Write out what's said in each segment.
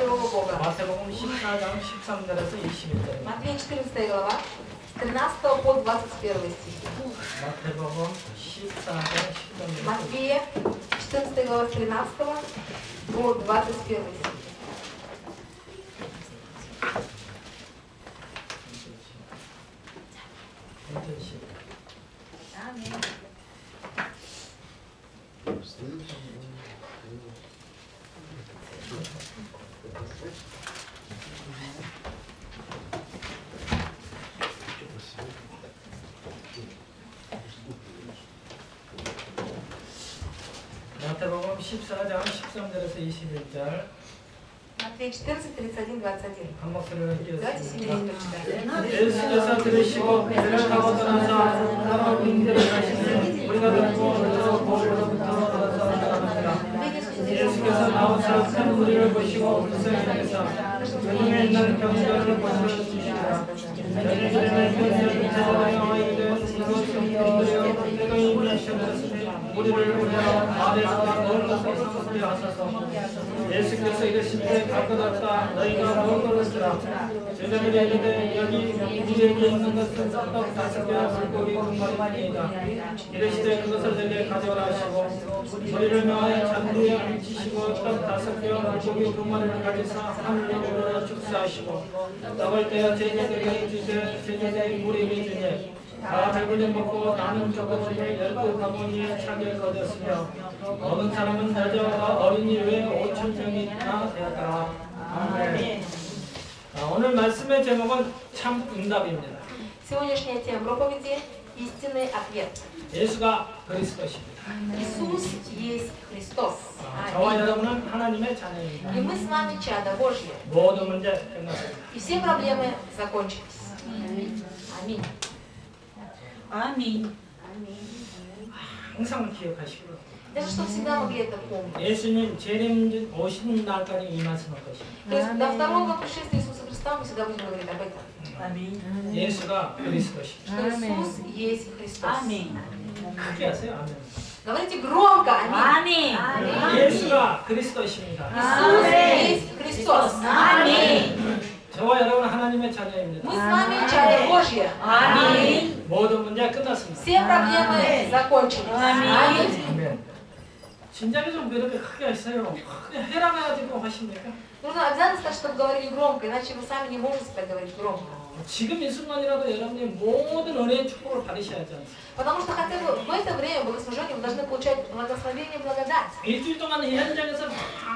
живого Бога. 마태복음 14장 13절에서 21절. Матфея 14 глава, с 13 по 21 стихи. 마태복음 14장 13절에서 Матфея 14 глава, с 13 по 21 стихи. 아멘. 마태복음 14장 13절에서 21절. Матфея 14, 31, 21. 한 목소리로 Давайте семейно 읽겠습니다. прочитаем. 예수께서 들으시고 배를 타고 떠나서 사람 빙대를 가시니 우리가 듣고 그래서 보로부터 떠나서 예수께서 나오사 큰 무리를 보시고 불쌍히 여기서 저녁에 있는 경전을 보시니라. 저녁에는 경전을 찾아다녀 이르되 그것을 때가 임하셨으니 우리를 보내어 아래서 넣을 것을 소리 하소서. 예수께서 이르시되 갈 것 없다. 너희가 먹을 것을 주라. 제자들이 이르되 여기 우리에게 있는 것은 떡 5개와 물고기 2마리니이다. 이르시되 그것을 내게 가져오라 하시고 머리를 명하여 잔디에 앉히시고 떡 5개와 물고기 2마리를 가지사 하늘로 올려 축사하시고 떡을 떼어 제자들에게 주되 제자들이 무리에게 주니 다 배불리 먹고 나는 조금씩 12가문이 차게 거뒀으며 먹은 사람은 여자와 어린이 외에 5,000명이나 되었더라. 아멘. 오늘 말씀의 제목은 참 응답입니다. Сегодняшняя тема проповеди – истинный ответ. 예수가 그리스도십니다. Иисус есть Христос. 저와 여러분은 하나님의 자녀입니다. И мы с вами чадо Божье. 모든 문제 끝났습니다. И все проблемы закончились. Аминь. 아멘. 항상 기억하시고 Даже чтобы всегда могли это помнить. 예수님 재림 오시는 날까지 이 말씀을 것입니다. То есть до второго пришествия Иисуса Христа мы всегда будем говорить об этом. 아멘. 예수가 그리스도십니다. Что Иисус есть Христос. 아멘. 크게 하세요. 아멘. Говорите громко. Аминь. 아멘. 예수가 그리스도십니다. Иисус есть Христос. 아멘. 저와 여러분 하나님의 자녀입니다. Мы с вами чадо Божье. 아멘. 모든 문제 끝났습니다. Все проблемы закончились. 아멘. 아멘. 진작에 좀 그렇게 크게 하세요. 크게 해라가지고 하십니까? Нужно обязательно сказать, чтобы говорили громко, иначе вы сами не можете так говорить громко. 지금 이 순간이라도 여러분이 모든 은혜의 축복을 받으셔야 하지 않습니까? Потому что хотя бы в это время богослужения вы должны получать благословение и благодать. 일주일 동안 이 현장에서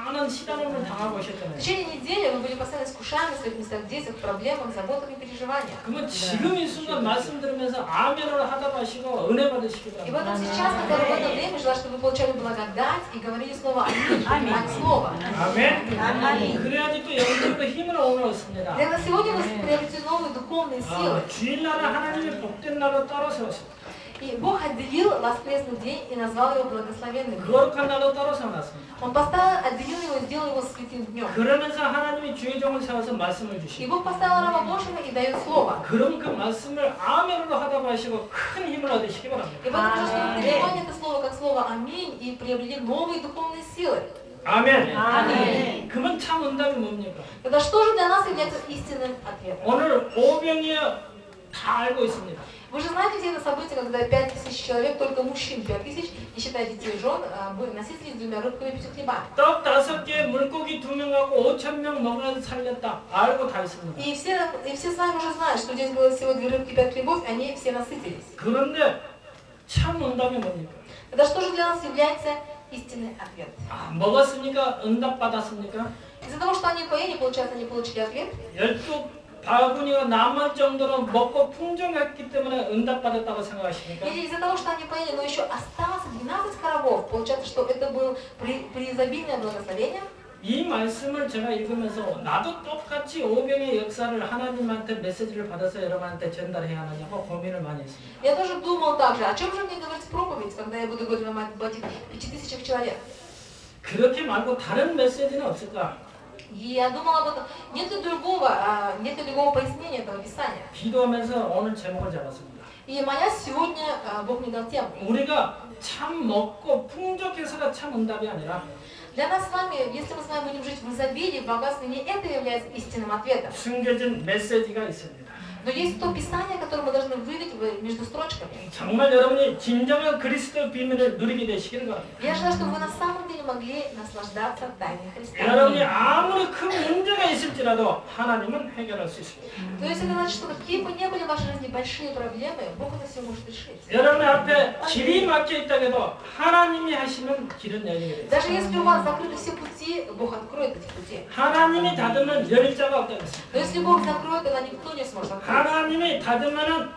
많은 시련을 당하고 В 오셨잖아요. течение недели вы были постоянно искушаемы в своих местах, действиях, проблемах, заботах и переживаниях. 그러면 지금 이 순간 말씀 들으면서 아멘을 하다가 하시고 은혜 받으시기 И 바랍니다. поэтому сейчас, когда вы в это время, желаю, чтобы вы получали благодать и говорили слово «Аминь», от слова. 아멘. 아멘. 그래야지 또 영적으로 힘을 얻었습니다. Тогда сегодня вы приобретете новые духовные силы. 주일날은 하나님의 복된 날로 따로 세웠습니다. И Бог отделил воскресный день и назвал его благословенным. 거룩한 날로 따로 세워놨습니다. Он поставил, отделил его и сделал его святым днем. 그러면서 하나님이 주의 종을 세워서 말씀을 И 주시고 Бог поставил раба Божьего и дает слово. 그럼 그 말씀을 아멘으로 하다고 하시고 큰 힘을 얻으시기 И 바랍니다. потому что вы переводите это слово как слово «Аминь» и приобрели новые духовные силы. 아멘. 아멘. 그러면 참 응답이 뭡니까? Тогда что же для нас является истинным ответом? 오늘 오병이어 다 알고 있습니다. Вы же знаете все это событие, когда 5000 человек, только мужчин 5000, не считая детей и жен, были носители с 2 рыбками и 5 хлебами. 떡 5개, 물고기 2명 갖고 5,000명 먹어서 살렸다. 알고 다 있습니다. И все с вами уже знают, что здесь было всего 2 рыбки и 5 хлебов, и они все насытились. 그런데 참 응답이 뭡니까? Тогда что же для нас является истинный ответ? 먹었습니까? 응답 받았습니까? Из-за того, что они поели, получается, они получили ответ. 12바구니가 남을 정도로 먹고 풍족했기 때문에 응답 받았다고 생각하십니까? Или из-за того, что они поели, но еще осталось 12 коровов, получается, что это было преизобильное благословение. 이 말씀을 제가 읽으면서 나도 똑같이 오병의 역사를 하나님한테 메시지를 받아서 여러분한테 전달해야 하느냐고 고민을 많이 했습니다. Я тоже думал так же, о чем же мне говорить проповедь, когда я буду говорить о 5000 человек. 그렇게 말고 다른 메시지는 없을까? И я думала об этом. Нет ли другого пояснения этого Писания? 기도하면서 오늘 제목을 잡았습니다. И моя сегодня Бог мне дал тему. 우리가 참 먹고 풍족해서가 참 응답이 아니라 Для нас с вами, если мы с вами будем жить в изобилии, в богатстве, не это является истинным ответом. 숨겨진 메시지가 있습니다. Но есть то писание, которое мы должны вывести между строчками. 정말 여러분이 진정한 그리스도의 비밀을 누리게 되시기를 바랍니다. Я желаю, чтобы вы на самом деле могли наслаждаться тайной Христа. 여러분이 아무리 큰 문제가 있을지라도 하나님은 해결할 수 있습니다. То есть это значит, что какие бы ни были в вашей жизни большие проблемы, Бог это все может решить. 여러분 앞에 길이 막혀 있다 해도 하나님이 하시면 길은 열리게 돼요. Даже если у вас закрыты все пути, Бог откроет эти пути. 하나님이 닫으면 열 자가 없다는 것입니다. Но если Бог закроет, тогда никто не сможет открыть. 하나님이 닫으면은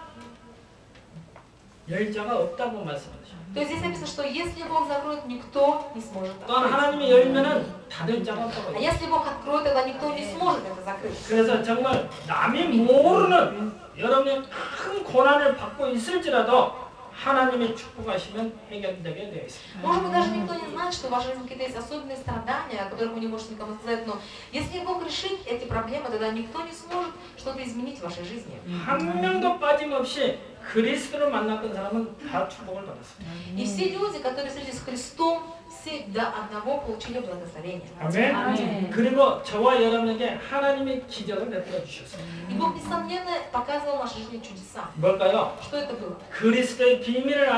열 자가 없다고 말씀하죠. То есть здесь написано, что если Бог закроет, никто не сможет 또한 открыть. 하나님이 열면은 닫을 자가 없다고 А 해요. если Бог откроет, тогда никто не сможет это закрыть. 그래서 정말 남이 모르는 여러분이 큰 고난을 받고 있을지라도 하나님이 축복하시면 해결되게 되어 있습니다. Может быть, даже никто не знает, что в вашей жизни какие-то есть особенные страдания, о которых вы не можете никому сказать, но если Бог решит эти проблемы, тогда никто не сможет что-то изменить в вашей жизни. 한 명도 빠짐없이 그리스도를 만났던 사람은 다 축복을 받았습니다. И все люди, которые встретились с Христом, все до одного получили благословение. 아멘. 아멘. 그리고 저와 여러분에게 하나님의 기적을 베풀어 주셨습니다. И Бог, несомненно, показывал в нашей жизни чудеса. 뭘까요? Что это было? 그리스도의 비밀을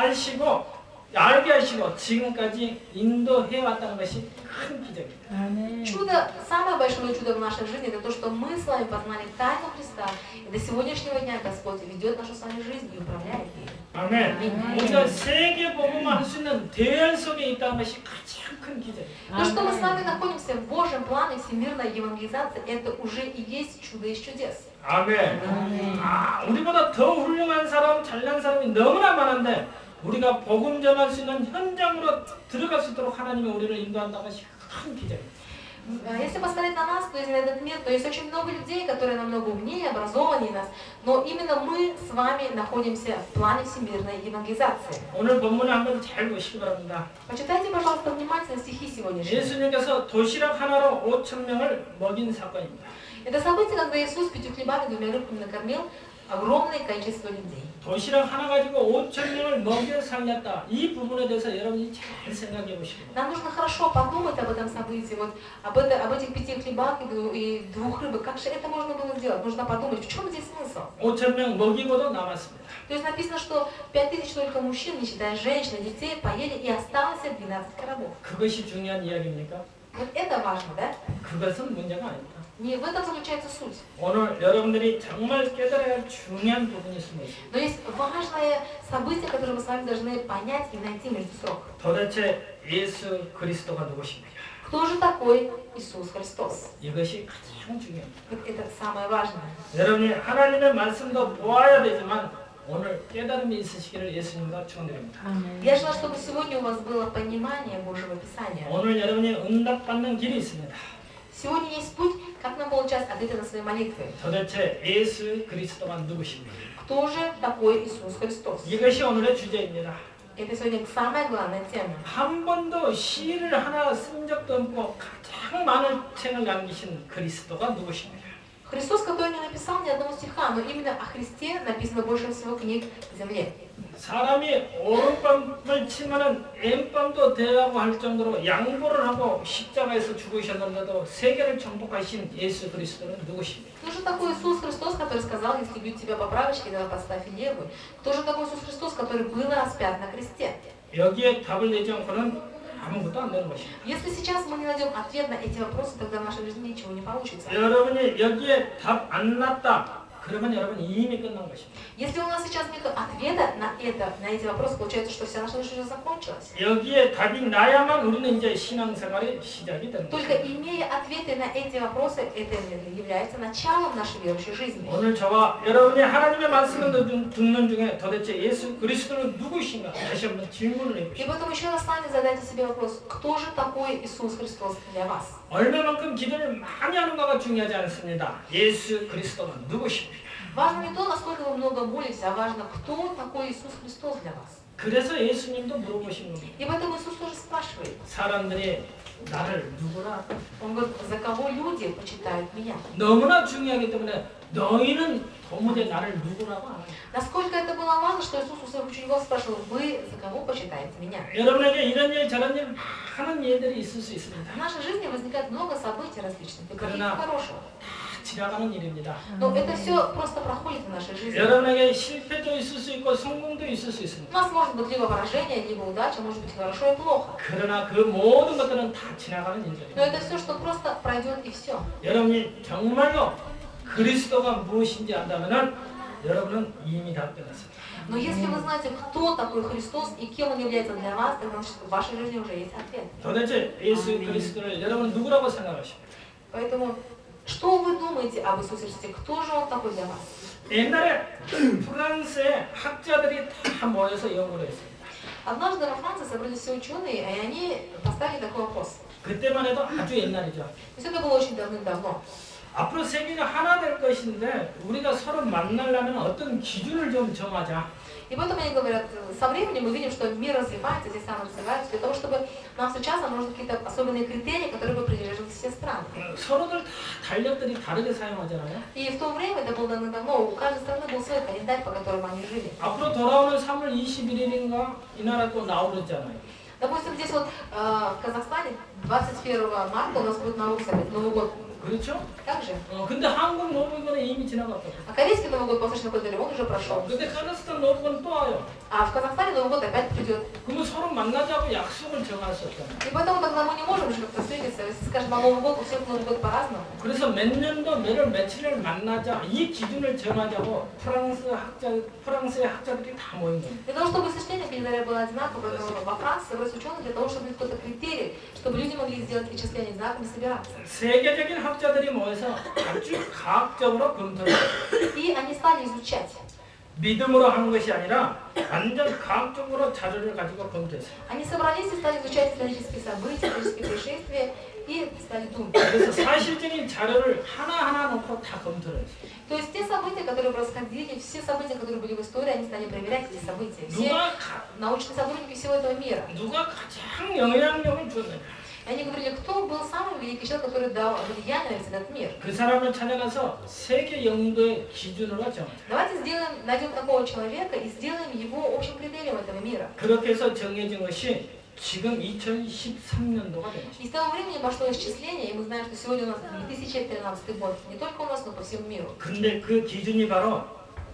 알게 하시고 지금까지 인도해 왔다는 것이 큰 기적입니다. Чудо, самое большое чудо в нашей жизни, это то, что мы с вами познали тайну Христа, и до сегодняшнего дня Господь ведет нашу с вами жизнь и управляет ею. 아멘. 우리가 세계 복음을 할 수 있는 대열 속에 있다는 것이 가장 큰 기적입니다. То, что мы с вами находимся в Божьем плане всемирной евангелизации, это уже и есть чудо из чудес. 아멘. 우리보다 더 훌륭한 사람, 잘난 사람이 너무나 많은데 우리가 복음 전할 수 있는 현장으로 들어갈 수 있도록 하나님이 우리를 인도한다는 것이 큰 기적입니다. Если посмотреть на нас, то есть на этот мир, то есть очень много людей, которые намного умнее, образованнее нас, но именно мы с вами находимся в плане всемирной евангелизации. 오늘 본문을 한번 잘 보시기 바랍니다. Почитайте, пожалуйста, внимательно стихи сегодняшние. 예수님께서 도시락 하나로 5,000명을 먹인 사건입니다. Это событие, когда Иисус 5 хлебами и 2 рыбками накормил огромное количество людей. 도시락 하나 가지고 5,000명을 먹여 살렸다. 이 부분에 대해서 여러분이 잘 생각해 보시기 바랍니다. Нам нужно хорошо подумать об этом событии, вот об этих 5 хлебах и 2 рыбах. Как же это можно было сделать? Нужно подумать, в чем здесь смысл? 5,000명 먹이고도 남았습니다. То есть написано, что 5000 только мужчин, не считая женщин и детей, поели и осталось 12 коробов. 그것이 중요한 이야기입니까? Вот это важно, да? 그것은 문제가 아닙니다. Не в этом заключается суть. 오늘 여러분들이 정말 깨달아야 할 중요한 부분이 숨어 있습니다. Но есть важное событие, которое мы с вами должны понять и найти между строк. 도대체 예수 그리스도가 누구십니까? Кто же такой Иисус Христос? 이것이 가장 중요합니다. Вот это самое важное. 여러분이 하나님의 말씀도 보아야 되지만 오늘 깨달음이 있으시기를 예수님과 축원드립니다. Я желаю, чтобы сегодня у вас было понимание Божьего Писания. 오늘 여러분이 응답받는 길이 있습니다. Сегодня есть путь, как нам получать ответы на свои молитвы. 도대체 예수 그리스도가 누구십니까? Кто же такой Иисус Христос? 이것이 오늘의 주제입니다. Это сегодня самая главная тема. 한 번도 시를 하나 쓴 적도 없고 가장 많은 책을 남기신 그리스도가 누구십니까? Христос, который не написал ни одного стиха, но именно о Христе написано больше всего книг в земле. 사람이 오른밤을 치면은 왼밤도 되라고 할 정도로 양보를 하고 십자가에서 죽으셨는데도 세계를 정복하신 예수 그리스도는 누구십니까? Кто же такой Иисус Христос, который сказал, если бьют тебя по правочке, давай подставь и левую? Кто же такой Иисус Христос, который был распят на кресте? 여기에 답을 내지 않고는 아무것도 안 되는 것입니다. Если сейчас мы не найдем ответ на эти вопросы, тогда в нашей жизни ничего не получится. 여러분이 여기에 답 안 났다. 그러면 여러분 이미 끝난 것입니다. Если у нас сейчас нет ответа на эти вопросы, получается, что вся наша жизнь уже закончилась. 여기에 답이 나야만 우리는 이제 신앙생활의 시작이 되는 Только 것입니다. имея ответы на эти вопросы, это является началом нашей верующей жизни. 오늘 저와 여러분이 하나님의 말씀을 듣는 중에 도대체 예수 그리스도는 누구신가 다시 한번 질문을 И 해보시죠. поэтому еще раз сами задайте себе вопрос, кто же такой Иисус Христос для вас? 얼마만큼 기도를 많이 하는가가 중요하지 않습니다. 예수 그리스도가 누구십니까? Важно не то, насколько вы много молитесь, а важно, кто такой Иисус Христос для вас. 그래서 예수님도 물어보신 겁니다. И поэтому Иисус тоже спрашивает. 사람들이 나를 누구라? Он говорит, за кого люди почитают меня. 너무나 중요하기 때문에 너희는 도무지 나를 누구라고 안 해. Насколько это было важно, что Иисус у своих учеников спрашивал, вы за кого почитаете меня? 여러분에게 이런 일 저런 일 많은 일들이 있을 수 В 있습니다. нашей жизни возникает много событий различных, и плохих, и 그러나 хорошего. 지나가는 일입니다. Но это все просто проходит в нашей жизни. 여러분에게 실패도 있을 수 있고 성공도 있을 수 У 있습니다. нас может быть либо поражение, либо удача, может быть хорошо и плохо. 그러나 그 모든 것들은 다 지나가는 Но 일들입니다. это все, что просто пройдет и все. 여러분이 정말로 그리스도가 무엇인지 안다면은 여러분은 이미 다 끝났습니다. Но если вы знаете, кто такой Христос и кем Он является для вас, тогда значит, в вашей жизни уже есть ответ. 도대체 예수 그리스도를 여러분 누구라고 생각하십니까? Поэтому, что вы думаете об Иисусе Христе? Кто же Он такой для вас? 옛날에 프랑스의 학자들이 다 모여서 연구를 했습니다. Однажды во Франции собрались все ученые, и они поставили такой вопрос. 그때만 해도 아주 옛날이죠. То есть это было очень давным-давно. 앞으로 세계가 하나 될 것인데 우리가 서로 만나려면 어떤 기준을 좀 정하자. И поэтому они говорят, со временем мы видим, что мир развивается, все страны развиваются, для того, чтобы нам сейчас нужны какие-то особенные критерии, которые бы придерживались все страны. 서로들 다 달력들이 다르게 사용하잖아요. И в то время, это было давно, у каждой страны был свой календарь, по которому они жили. 앞으로 돌아오는 3월 21일인가 이 나라 또 나오잖아요. Допустим, здесь вот в Казахстане 21 марта у нас будет Новый год. 그렇죠? Так же? 근데 한국 노부건은 이미 지나갔다고. А корейский Новый год по Восточному календарю, он уже прошел. 근데 카자흐스탄 노부건은 또 와요. А в Казахстане Новый год опять придет. 그러면 서로 만나자고 약속을 정할 수 없잖아요. И поэтому тогда мы не можем же как-то встретиться. Если скажем, а Новый год, у всех Новый год по-разному. 그래서 몇 년도 몇월 며칠을 만나자 이 기준을 정하자고 프랑스의 학자들이 다 모인 거예요. Для того, чтобы сочетание календаря было одинаково, поэтому во Франции собрались ученые для того, чтобы иметь какой-то критерий, чтобы люди могли сделать вычисление знаками и собираться. 세계적인 학자들이 모여서 아주 과학적으로 검토를 해요. И они стали изучать. 믿음으로 하는 것이 아니라 완전 과학적으로 자료를 가지고 검토했어요. Они собрались и стали изучать исторические события, исторические происшествия и стали думать. 그래서 사실적인 자료를 하나하나 놓고 다 검토를 했어요. То есть те события, которые происходили, все события, которые были в истории, они стали проверять эти события. Все 누가, научные сотрудники всего этого мира. 누가 가장 영향력을 줬느냐. И они говорили, кто был самый великий человек, который дал влияние на весь этот мир. 그 사람을 찾아가서 세계 영도의 기준으로 정하자. Давайте найдем такого человека и сделаем его общим критерием этого мира. 그렇게 해서 정해진 것이 지금 2013년도가 된 И с того времени пошло исчисление, и мы знаем, что сегодня у нас 2013 год, не только у нас, но по всему миру. 근데 그 기준이 바로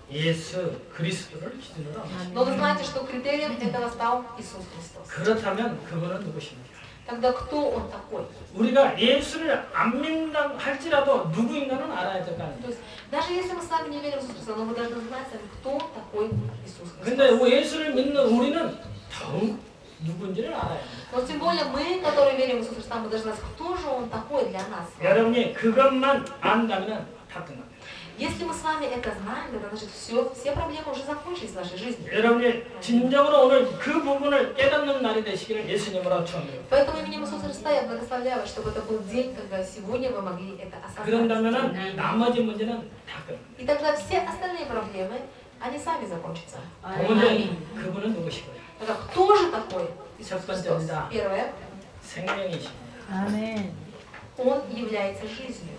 예수 그리스도를 기준으로 한 것입니다. Но вы знаете, что критерием этого стал Иисус Христос. 그렇다면 그분은 누구십니까? Тогда кто Он такой? 우리가 예수를 안 믿는다 할지라도 누구인가는 알아야 될 거 아닙니까? То есть, даже если мы с вами не верим в Иисуса Христа, но мы должны знать сами, кто такой Иисус 근데 Христос. 예수를 믿는 우리는 더욱 누군지를 알아야 합니다. Но тем более мы, которые верим в Иисуса Христа, мы должны знать, кто же Он такой для нас. 여러분이 그것만 안다면 다 끝납니다. Если мы с вами это знаем, тогда значит все проблемы уже закончились в нашей жизни. 여러분이 진정으로 오늘 그 부분을 깨닫는 날이 되시기를 예수님으로 축원드립니다. Поэтому именем Иисуса Христа я благословляю, чтобы это был день, когда сегодня вы могли это осознать. 그런다면은 나머지 문제는 다 끝납니다. И тогда все остальные проблемы, они сами закончатся. 오늘 그분은 누구시고요? Тогда кто же такой Иисус 첫 Христос? 번째입니다. Первое, 생명이십니다. 아멘. Он является жизнью.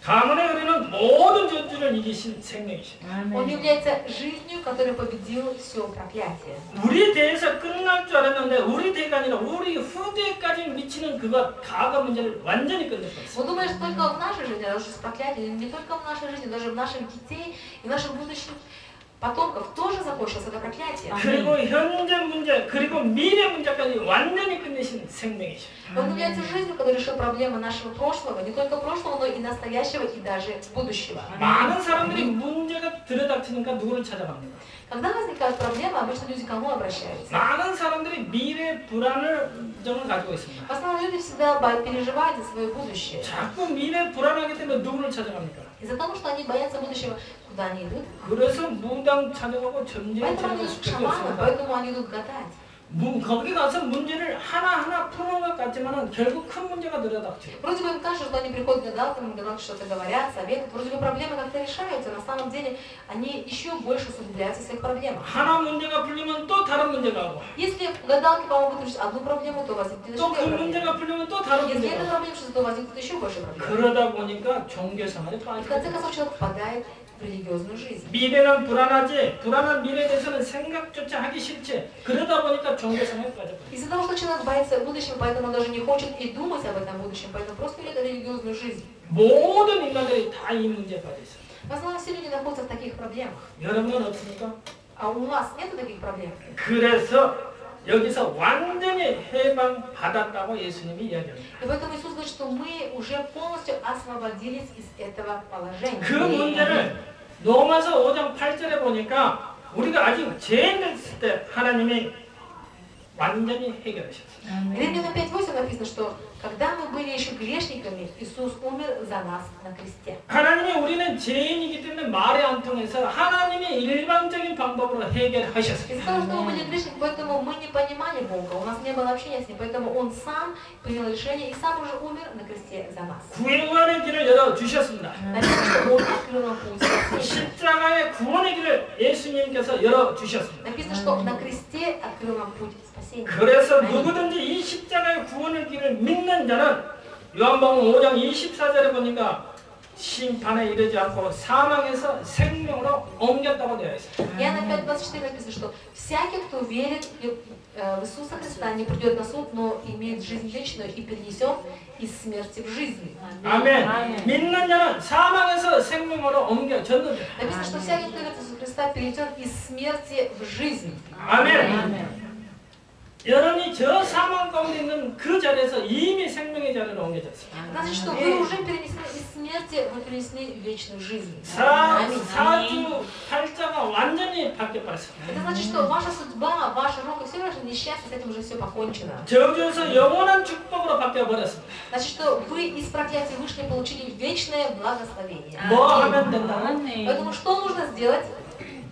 가문의 우리는 모든 저주를 이기신 생명이십니다. Он 아멘. является жизнью, которая победила все проклятие. 우리 대에서 끝날 줄 알았는데 우리 대가 아니라 우리 후대까지 미치는 그것 가가 문제를 완전히 끝냈어요. Мы думаем, что только в нашей жизни разрушится проклятие, не только в нашей жизни, даже в наших детей и наших будущих потомков тоже закончилось это проклятие. 그리고 현재 문제 그리고 미래 문제까지 완전히 끝내신 생명이십니다. Он является жизнью, которая решил проблемы нашего прошлого, не только прошлого, но и настоящего, и даже будущего. 많은 사람들이 문제가 들여닥치니까 누구를 찾아갑니까? Когда возникают проблемы, обычно люди к кому обращаются? 많은 사람들이 미래 불안을 가지고 있습니다. В основном люди всегда переживают за свое будущее. 자꾸 미래 불안하기 때문에 누구를 찾아갑니까? Из-за того, что они боятся будущего, куда они идут? 그래서 무당 찾아가고 점쟁이 Поэтому они 찾아갈 идут к 수밖에 шаманам, 없습니다. поэтому они идут гадать. 거기 가서 문제를 하나하나 푸는 것 같지만 결국 큰 문제가 늘어닥쳐요. Вроде бы им кажется, что они приходят к гадалкам, гадалки что-то говорят, советуют. Вроде бы проблемы как-то решаются, на самом деле они еще больше усугубляются в своих проблемах. 하나 문제가 풀리면 또 다른 문제가 오고 Если гадалки помогут решить одну проблему, то возникнет еще 또 그 другая проблема. 문제가 풀리면 또 다른 Если 문제가 эта 오고 проблема решится, то возникнет еще больше проблем. 그러다 보니까 종교생활에 И в 빠지게 конце 돼요. концов человек впадает в религиозную жизнь. 미래는 불안하지 불안한 미래에 대해서는 생각조차 하기 싫지 그러다 보니까 종교생활에 빠져버려요. Из-за того, что человек боится будущего, поэтому он даже не хочет и думать об этом будущем, поэтому просто ведет религиозную жизнь. 모든 인간들이 다 이 문제에 빠져 있어요. В основном все люди находятся в таких проблемах. 여러분은 없습니까? А у вас нет таких проблем? 그래서 여기서 완전히 해방받았다고 예수님이 이야기합니다. И поэтому Иисус говорит, что мы уже полностью освободились из этого положения. 그 문제를 로마서 5장 8절에 보니까 우리가 아직 죄인했을 때 하나님이 완전히 해결하셨어요. Римлянам 5:8 написано, что когда мы были еще грешниками, Иисус умер за нас на кресте. 하나님이 우리는 죄인이기 때문에 말이 안 통해서 하나님이 일반적인 방법으로 해결하셨어요. Из-за того, что мы были грешниками, поэтому мы не понимали Бога, у нас не было общения с Ним, поэтому Он сам принял решение и сам уже умер на кресте за нас. 구원의 길을 열어주셨습니다. Написано, что Он открыл нам путь спасения. 십자가의 구원의 길을 예수님께서 열어주셨습니다. Написано, что на кресте открыл нам путь спасения. 그래서 누구든지 이 십자가의 구원의 길을 믿는 자는 요한복음 5장 24절에 보니까 심판에 이르지 않고 사망에서 생명으로 옮겼다고 되어 있어요. Иоанна 5:24 написано, что всякий, кто верит в Иисуса Христа, не придет на суд, но имеет жизнь вечную и перенесен из смерти в жизнь. 아멘. 믿는 자는 사망에서 생명으로 옮겨졌는데. Написано, что всякий, кто верит в Иисуса Христа, перейдет из смерти в жизнь. 아멘. 여러분이 저 사망 가운데 있는 그 자리에서 이미 생명의 자리로 옮겨졌어요. Значит, что вы уже перенесли из смерти, вы перенесли в вечную жизнь. 사주 팔자가 완전히 바뀌어버렸어요. Это значит, что ваша судьба, ваша рука, все ваше несчастье, с этим уже все покончено. 저주에서 영원한 축복으로 바뀌어버렸습니다. Значит, что вы из проклятия вышли и получили вечное благословение. 뭐 하면 된다? Поэтому что нужно сделать,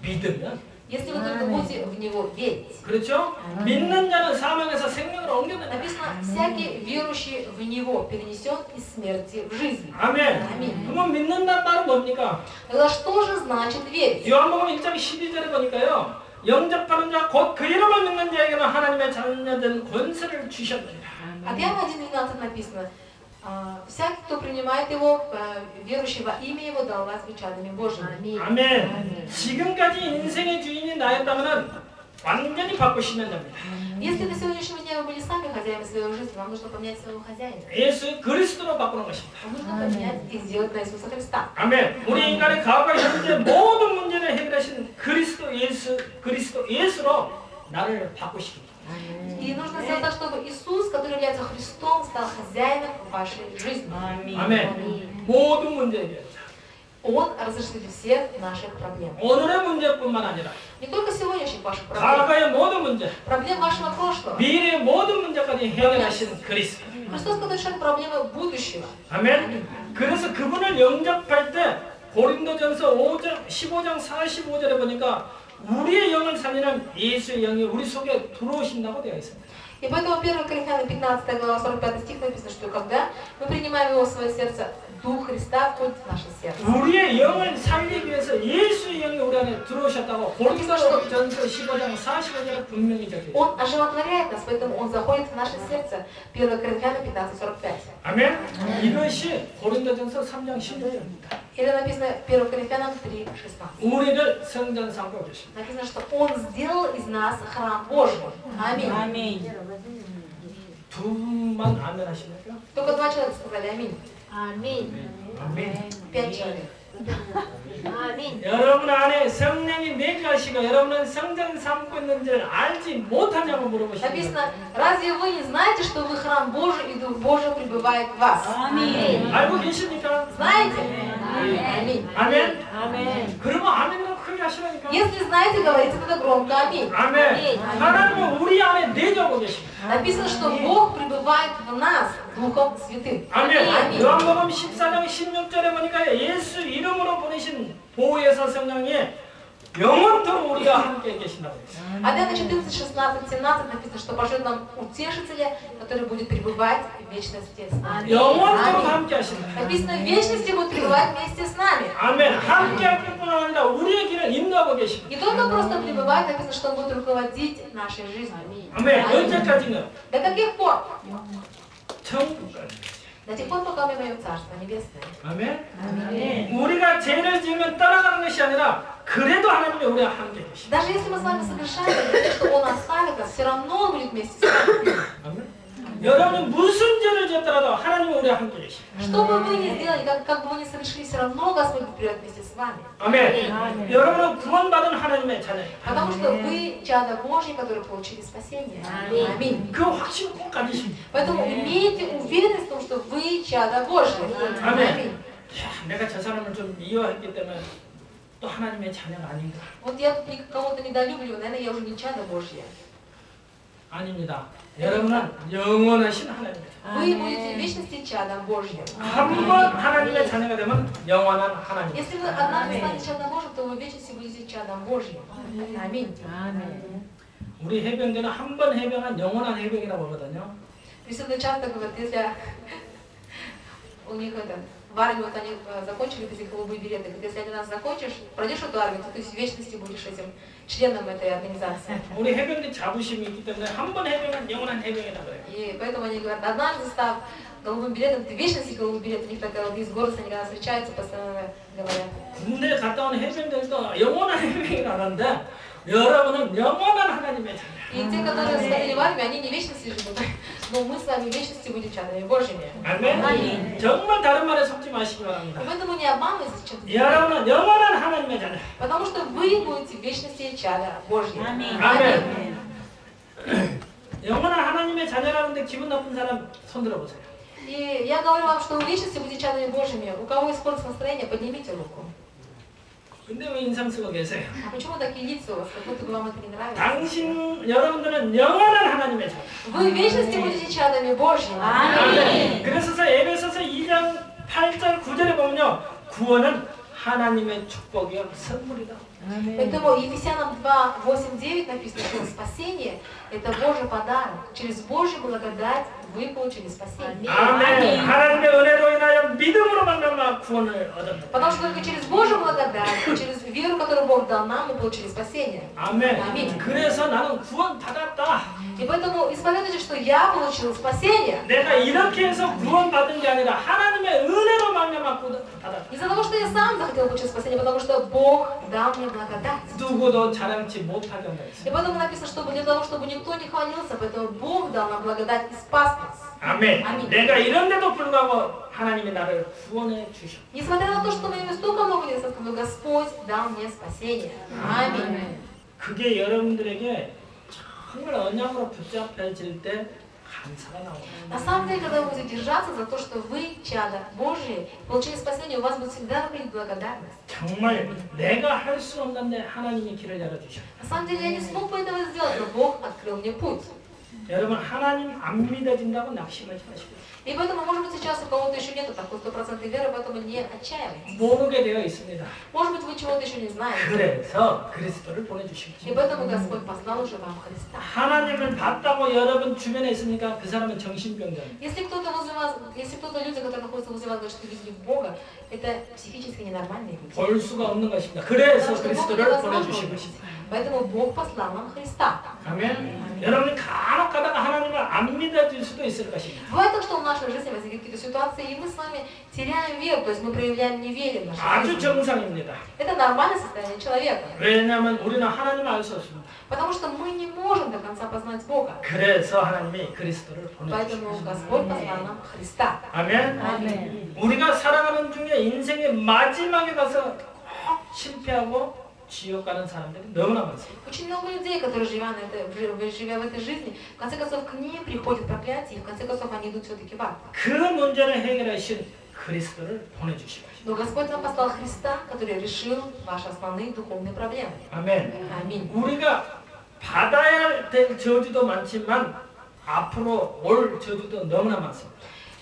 믿으면. если вы только будете в Него верить? 그렇죠? 믿는 자는 사망에서 생명으로 옮겨낸다. Написано, всякий верующий в Него перенесен из смерти в жизнь. 아멘. 그러면 믿는다는 말은 뭡니까? Тогда что же значит верить? 요한복음 1장 12절에 보니까요. 영접하는 자 곧 그 이름을 믿는 자에게는 하나님의 자녀된 권세를 주셨느니라. От Иоанна 1:12 написано, всякий, кто принимает Его, верующий во имя Его, дал вас величанными Божьими. 아멘. 지금까지 인생의 주인이 나였다면 완전히 바꾸시면 됩니다. Если до сегодняшнего дня вы были сами хозяевами своей жизни, вам нужно поменять своего хозяина. 예수 그리스도로 바꾸는 것입니다. Вам нужно поменять и сделать на Иисуса Христа. 아멘. 우리 인간의 과거와 현재 모든 문제를 해결하신 그리스도 예수로 나를 바꾸시기. И нужно сделать так, чтобы Иисус, который является Христом, стал хозяином вашей жизни. 아멘. 모든 문제 해결자. Он разрешит все наших проблем. 오늘의 문제뿐만 아니라 Не только сегодняшних ваших проблем, 과거의 모든 문제, проблем вашего прошлого. 미래의 모든 문제까지 해결하시는 그리스도. Христос, который решает проблемы будущего. 아멘. 그래서 그분을 영접할 때 고린도전서 5장 15장 45절에 보니까 우리의 영을 살리는 예수의 영이 우리 속에 들어오신다고 되어 있습니다. И поэтому 1 Коринфянам 15 глава 45 стих написано, что когда мы принимаем Его в свое сердце, Дух Христа входит в наше сердце. 우리의 영을 살리기 위해서 예수의 영이 우리 안에 들어오셨다고 고린도전서 15장 45절에 분명히 적혀 있습니다. Он оживотворяет нас, поэтому Он заходит в наше сердце. 1 Коринфянам 15:45. 아멘. 이것이 고린도전서 3장 16절입니다. Это написано 1 Коринфянам 3:16. 우리를 성전 삼고 계십니다. Написано, что Он сделал из нас храм Божий. Аминь. 두 분만 아멘 하십니까? Только 2 человека сказали аминь. 아멘. 아멘. 5 человек. 아멘. 여러분 안에 성령이 내주하시고 여러분은 성전 삼고 있는 줄 알지 못하냐고 물어보십니다. Написано, разве вы не знаете, что вы храм Божий и Дух Божий пребывает в вас? 아멘. 알고 계십니까? Знаете? Аминь. 아멘. 아멘. 그러면 아멘이라고 크게 하시라니까. Если знаете, говорите тогда громко аминь. 아멘. 하나님은 우리 안에 내주하고 계십니다. Написано, что Бог пребывает в нас Духом Святым. 아멘. 요한복음 14장 16절에 보니까 예수 이름으로 보내신 보혜사 성령이 영원토록 우리가 함께 계신다고 했어요. А Иоанна 14, 16, 17 написано, что пошлет нам утешителя, который будет пребывать в вечности с нами. 영원토록 함께 하신다. Написано, в вечности будет пребывать вместе с нами. 아멘. 함께 할 뿐만 아니라 우리의 길을 인도하고 계십니다. Не только просто пребывать, написано, что Он будет руководить нашей жизнью. 아멘. 언제까지는? До каких пор? 천국까지. До тех пор, пока мы войдем в Царство Небесное. 아멘. 우리가 죄를 지으면 따라가는 것이 아니라 그래도 하나님이 우리와 함께 계십니다. Даже если мы с вами совершаем, что Он оставит нас, все равно Он будет вместе с нами. 아멘. 여러분이 무슨 죄를 지었더라도 하나님이 우리와 함께 계십니다. Что бы вы ни сделали, как бы вы ни совершили, все равно Господь придет вместе с вами. 아멘. 여러분은 구원받은 하나님의 자녀입니다. Потому что вы чадо Божьи, которые получили спасение. Аминь. 그 확신 꼭 가지십니다. Поэтому имейте уверенность в том, что вы чадо Божьи. 아멘. 야, 내가 저 사람을 좀 미워했기 때문에 또 하나님의 자녀가 아닌가? Вот я тут кого-то недолюбливаю, наверное, я уже не чадо Божье. 아닙니다. 여러분은 영원하신 하나님입니다. Вы будете в вечности чадом Божьим. 한 번 하나님의 자녀가 되면 영원한 하나님. Если вы однажды станете чадом Божьим, то вы в вечности будете чадом Божьим. Аминь. 우리 해병대는 한 번 해병한 영원한 해병이라고 하거든요. Присутствие часто говорят, если у них это, в армии вот они закончили эти голубые билеты, говорят, если один раз закончишь, пройдешь эту армию, то ты в вечности будешь этим членом этой организации. 우리 해병대 자부심이 있기 때문에 한 번 해병은 영원한 해병이라고 해요. И поэтому они говорят, однажды став голубым билетом, ты в вечности голубый билет, у них такая вот есть гордость, они когда встречаются, постоянно говорят. 군대 갔다 온 해병들도 영원한 해병이라는데 여러분은 영원한 하나님의 자녀. И те, которые сходили в армию, они не в вечности живут, но мы с вами в вечности будем чадами Божьими. 아멘. 정말 다른 말에 속지 마시기 바랍니다. И поэтому не обманывайтесь чем-то. 여러분은 영원한 하나님의 자녀. Потому что вы будете в вечности чада Божьи. 아멘. 영원한 하나님의 자녀라는데 기분 나쁜 사람 손 들어보세요. И я говорю вам, что в вечности будете чадами Божьими. У кого испортится настроение, поднимите руку. 근데 왜 인상 쓰고 계세요? А почему такие лица у вас? Как будто бы вам это не нравится. 당신 여러분들은 영원한 하나님의 자녀. Вы в вечности будете чадами Божьими. 아멘. 그래서 에베소서 2장 8절 9절에 보면요. 구원은 하나님의 축복이요 선물이다. Поэтому Ефесянам 2, 8, 9 написано, что спасение – это Божий подарок. Через Божью благодать вы получили спасение. 아멘. 하나님의 은혜로 인하여 믿음으로 말미암아 구원을 얻었다. Потому что только через Божью благодать, через веру, которую Бог дал нам, мы получили спасение. 아멘. 아멘. 그래서 나는 구원 받았다. И поэтому исповедуйте, что я получил спасение. 내가 이렇게 해서 구원 받은 게 아니라 하나님의 은혜로 말미암아 구원 받았다. Не из-за того, что я сам захотел получить спасение, потому что Бог дал мне благодать. 누구도 자랑치 못하게 한다. И поэтому написано, что для того, чтобы никто не хвалился, поэтому Бог дал нам благодать и спас нас. 아멘. 아멘. 내가 이런데도 불구하고 하나님이 나를 구원해 주셨다. Несмотря на то, что мы имеем столько много недостатков, но Господь дал мне спасение. Аминь. 그게 여러분들에게 정말 언약으로 붙잡혀질 때 감사가 나옵니다. На самом деле, когда вы будете держаться за то, что вы чадо Божие, получили спасение, у вас будет всегда выходить благодарность. 정말 내가 할 수 없는데 하나님이 길을 열어주셨다. На самом деле, я не смог бы этого сделать, но Бог открыл мне путь. 여러분 하나님 안 믿어진다고 낙심하지 마시고 И поэтому, может быть, сейчас у кого-то еще нету такой стопроцентной веры, поэтому не отчаивайтесь. 모르게 되어 있습니다. Может быть, вы чего-то еще не знаете. 그래서 그리스도를 보내주십시오. И поэтому Господь послал уже вам Христа. 하나님을 봤다고 여러분 주변에 있으니까 그 사람은 정신병자입니다. Если кто-то возле вас, если кто-то люди, которые находятся возле вас, говорят, что видели Бога, это психически ненормальные люди. 볼 수가 없는 것입니다. 그래서 Потому что Бога 그리스도를 невозможно 보내주신 увидеть. 것입니다. Поэтому Бог послал нам Христа. 아멘. 여러분이 간혹 가다가 하나님을 안 믿어질 수도 있을 것입니다. Бывает так, что в нашей жизни возникают какие-то ситуации, и мы с вами теряем веру, то есть мы проявляем неверие в нашей 아주 жизни. 정상입니다. Это нормальное состояние человека. 왜냐하면 우리는 하나님을 알 수 없습니다. Потому что мы не можем до конца познать Бога. 그래서 하나님이 그리스도를 Поэтому 보내주셨습니다. Господь послал нам Христа. 아멘. Аминь. 우리가 살아가는 중에 인생의 마지막에 가서 꼭 실패하고 지옥 가는 사람들이 너무나 많습니다. Очень много людей, которые, живя в этой жизни, в конце концов, к ним приходит проклятие, и в конце концов они идут все-таки в ад. 그 문제를 해결하신 그리스도를 보내주시고 Но Господь нам послал Христа, который решил ваши основные духовные проблемы. 아멘. Аминь. 우리가 받아야 될 저주도 많지만 앞으로 올 저주도 너무나 많습니다.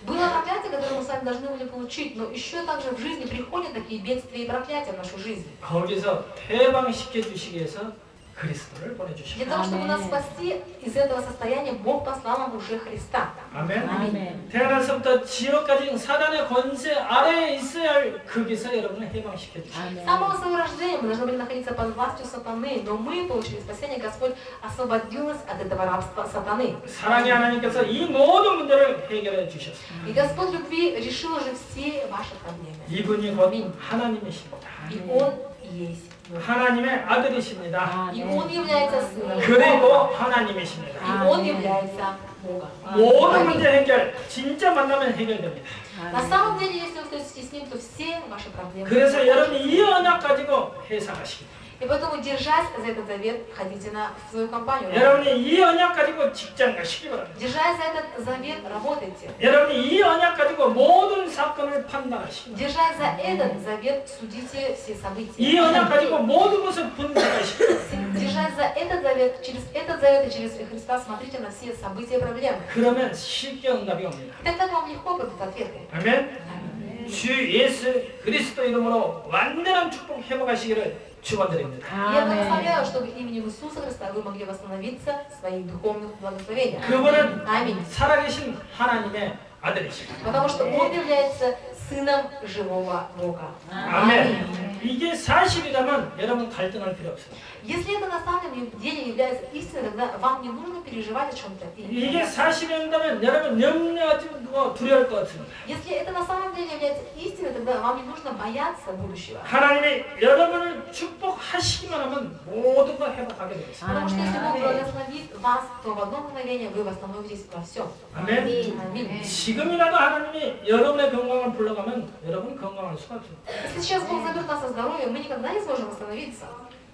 Было проклятие, которое мы с вами должны были получить, но еще также в жизни приходят такие бедствия и проклятия в нашу жизнь. 거기서 해방시켜 주시기 위해서 그리스도를 Для 보내주셨다. того, чтобы нас спасти из этого состояния, Бог послал нам уже Христа. 아멘. 아멘. 태어나서부터 지옥까지 사단의 권세 아래에 있어야 할 거기서 여러분을 해방시켜 주셨다. С самого своего рождения мы должны были находиться под властью сатаны, но мы получили спасение, Господь освободил нас от этого рабства сатаны. 사랑의 하나님께서 이 모든 문제를 해결해 주셨습니다. И Господь любви решил уже все ваши проблемы. 이분이 곧 하나님이십니다. И Он есть Бог. 하나님의 아들이십니다. И Он является Сыном 그리고 Бога. 하나님이십니다. И Он является Богом. 모든 문제 해결, 진짜 만나면 해결됩니다. На самом деле, если вы встретитесь с Ним, то все ваши проблемы. 그래서 여러분이 이 언약 가지고 회사하시기. И поэтому, держась за этот завет, ходите в свою компанию. 여러분이 이 언약 가지고 직장 가시기 바랍니다. Держась за этот завет, работайте. 여러분이 이 언약 가지고 모든 사건을 판단하시기 바랍니다. Держась за этот завет, судите все 이 события. 언약 가지고 모든 것을 분석하시기 바랍니다. Держась за этот завет, через этот завет и через Христа смотрите на все события и проблемы. 그러면 쉽게 응답이 옵니다. И тогда вам легко будут ответы. 아멘. 주 예수 그리스도 이름으로 완전한 축복 회복하시기를 축원드립니다. И я благословляю, чтобы именем Иисуса Христа вы могли восстановиться в своих духовных благословениях. 그분은 Аминь. 살아계신 하나님의 아들이십니다. Потому что Он является Сыном живого Бога. 아멘. 이게 사실이라면 여러분 갈등할 필요 없어요. Если это на самом деле является истиной, тогда вам не нужно переживать о чем-то. 이게 사실이라면 여러분 염려하지 뭐 두려울 것 같습니다. Если это на самом деле является истиной, тогда вам не нужно бояться будущего. 하나님이 여러분을 축복하시기만 하면 모든 걸 회복하게 되겠습니다. Потому что если Бог благословит вас, то в одно мгновение вы восстановитесь во всем. 아멘. Аминь. 지금이라도 하나님이 여러분의 건강을 불러가면 여러분 건강할 수가 없습니다. Если сейчас Бог заберет нас о здоровье, мы никогда не сможем восстановиться.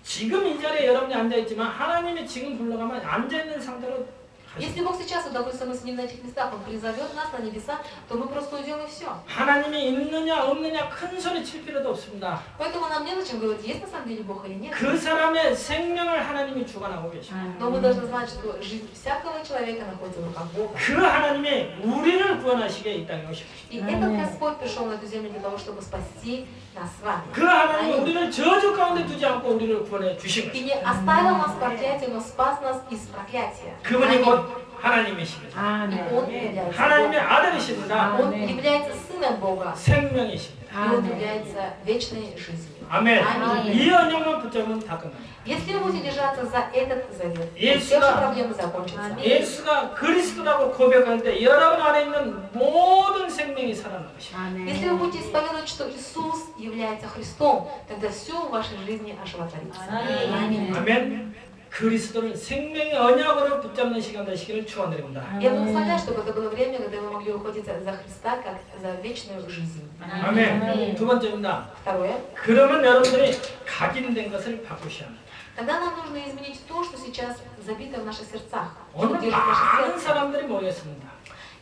지금 이 자리에 여러분이 앉아있지만 하나님이 지금 불러가면 앉아있는 상태로 Если Бог сейчас, вот, допустим, мы сидим на этих местах, Он призовет нас на небеса, то мы просто уйдем и все. 하나님이 있느냐 없느냐 큰 소리 칠 필요도 없습니다. Поэтому нам не зачем говорить, есть на самом деле Бог или нет. 그 사람의 생명을 하나님이 주관하고 계십니다. Но мы должны знать, что жизнь всякого человека находится в руках Бога. 그 하나님이 우리를 구원하시게 이 땅에 오셨습니다. И этот Господь пришел на эту землю для того, чтобы спасти нас с вами. 그 하나님이 우리를 저주 가운데 두지 않고 우리를 구원해 주신 И 것입니다. не оставил нас в проклятии, но спас нас из проклятия. 그분이 곧 하나님이십니다. И Он является 하나님의 Богом. 아들이십니다. Он является Сыном Бога. 생명이십니다. И Он является вечной жизнью. 아멘. 아멘. 이 언약만 붙잡으면 다 끝납니다. Если вы будете держаться за этот завет, то Если все да. ваши проблемы закончатся. 예수가 그리스도라고 고백할 때 여러분 안에 있는 모든 생명이 살아나는 것입니다. Если вы будете исповедовать, что Иисус является Христом, тогда все в вашей жизни оживотворится. Аминь. 아멘. 그리스도를 생명의 언약으로 붙잡는 시간 되시기를 축원드립니다. Я благословляю, чтобы это было время, когда вы могли ухватиться за Христа, как за вечную жизнь. 아멘. 두 번째입니다. Второе. 그러면 여러분들이 각인된 것을 바꾸셔야 합니다. Тогда нам нужно изменить то, что сейчас забито в наших сердцах, что 오늘 держит наше 많은 сердце. 사람들이 모였습니다.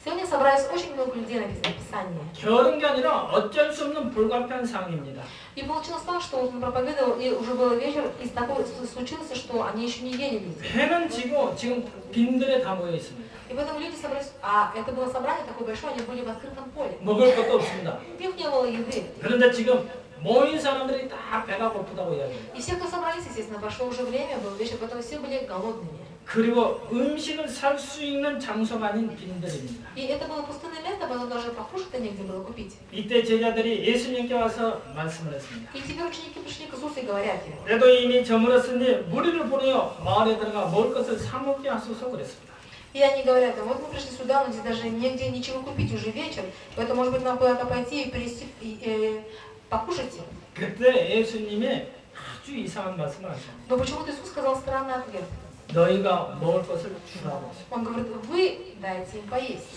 Сегодня собрались очень много людей, написано в Писании. 결은 게 아니라 어쩔 수 없는 불가피한 상황입니다. И получилось так, что вот он проповедовал, и уже был вечер, и такое случилось, что они еще не ели люди. 배는 지고 지금 빈들에 다 모여 있습니다. И поэтому люди собрались, а это было собрание такое большое, они были в открытом поле. 먹을 것도 없습니다. У них не было еды. 그런데 지금 모인 사람들이 다 배가 고프다고 이야기해요. И все, кто собрались, естественно, прошло уже время, был вечер, поэтому все были голодными. 그리고 음식을 살 수 있는 장소가 아닌 빈들입니다. И это было пустынное место, поэтому даже покушать-то негде было купить. 이때 제자들이 예수님께 와서 말씀을 했습니다. И теперь ученики пришли к Иисусу и говорят ему: 그래도 이미 저물었으니 무리를 보내어 마을에 들어가 먹을 것을 사 먹게 하소서 그랬습니다. И они говорят: вот мы пришли сюда, но здесь даже негде ничего купить, уже вечер, поэтому, может быть, нам куда-то пойти и перейти, покушайте. 그때 예수님이 아주 이상한 말씀을 하셨습니다. Но почему-то Иисус сказал странный ответ. 너희가 먹을 것을 주라고 했습니다. Он говорит: вы дайте им поесть.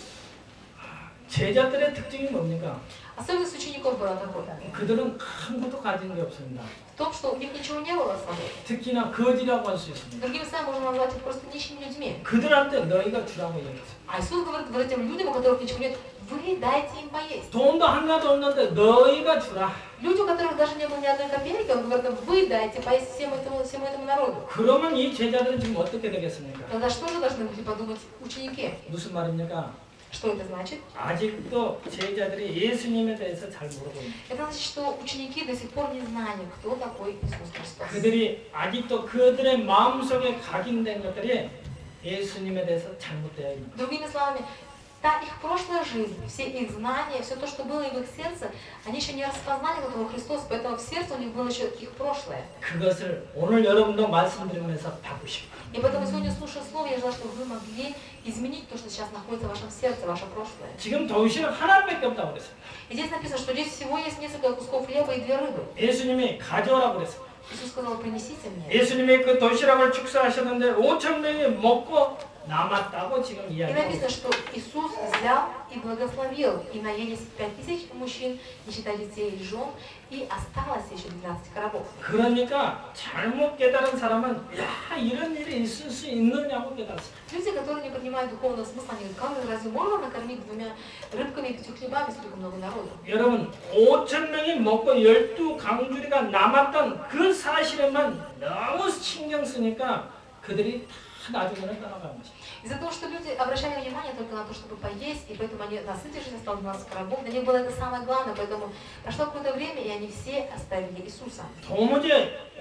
제자들의 특징이 뭡니까? Особенность учеников была такой, 그들은 아무것도 가진 게 없습니다. в том, что у них ничего не было с собой. 특히나 거지라고 할 수 있습니다. Другими словами, можно назвать их просто нищими людьми. 그들한테 너희가 주라고 얘기했어요. А Иисус говорит вот этим людям, у которых ничего нет: вы дайте им поесть. 돈도 하나도 없는데 너희가 주라. Люди, у которых даже не было ни одной копейки, он говорит: вы дайте поесть всему этому народу. 그러면 이 제자들은 지금 어떻게 되겠습니까? Тогда что же должны были подумать ученики? 무슨 말입니까? Что это значит? 아직도 제자들이 예수님에 대해서 잘 모르고 있는. Это значит, что ученики до сих пор не знали, кто такой Иисус Христос. 그들이 아직도 그들의 마음속에 각인된 것들이 예수님에 대해서 잘못되어 있는. Другими словами, та их прошлая жизнь, все их знания, все то, что было в их сердце, они еще не распознали, кто такой Христос, поэтому в сердце у них было еще их прошлое. 그것을 오늘 여러분도 말씀드리면서 바꾸시고. И поэтому сегодня, слушая слово, я желаю, чтобы вы могли изменить то, что сейчас находится в вашем сердце, ваше прошлое. 지금 도시락 하나밖에 없다고 그랬습니다. И здесь написано, что здесь всего есть несколько кусков хлеба и 2 рыбы. 예수님이 가져오라고 그랬습니다. Иисус сказал, принесите мне. 예수님이 그 도시락을 축사하셨는데 5천 명이 먹고 남았다고 지금 И 이야기하고 написано, 있습니다. что Иисус взял и благословил, и наелись 5000 мужчин, не считая детей и жен, и осталось еще 12 коробов. 그러니까 잘못 깨달은 사람은 야 이런 일이 있을 수 있느냐고 깨달았어요. Люди, которые не понимают духовного смысла, они говорят, как разве можно накормить 2 рыбками и 5 хлебами столько много народу? 여러분 5천 명이 먹고 12강주리가 남았던 그 사실에만 너무 신경 쓰니까 그들이 다 나중에는 떠나간 것입니다. Из-за того, что люди обращали внимание только на то, чтобы поесть, и поэтому они, насытившись, осталось 12 коробов, для них было это самое главное, поэтому прошло какое-то время, и они все оставили Иисуса. 도무지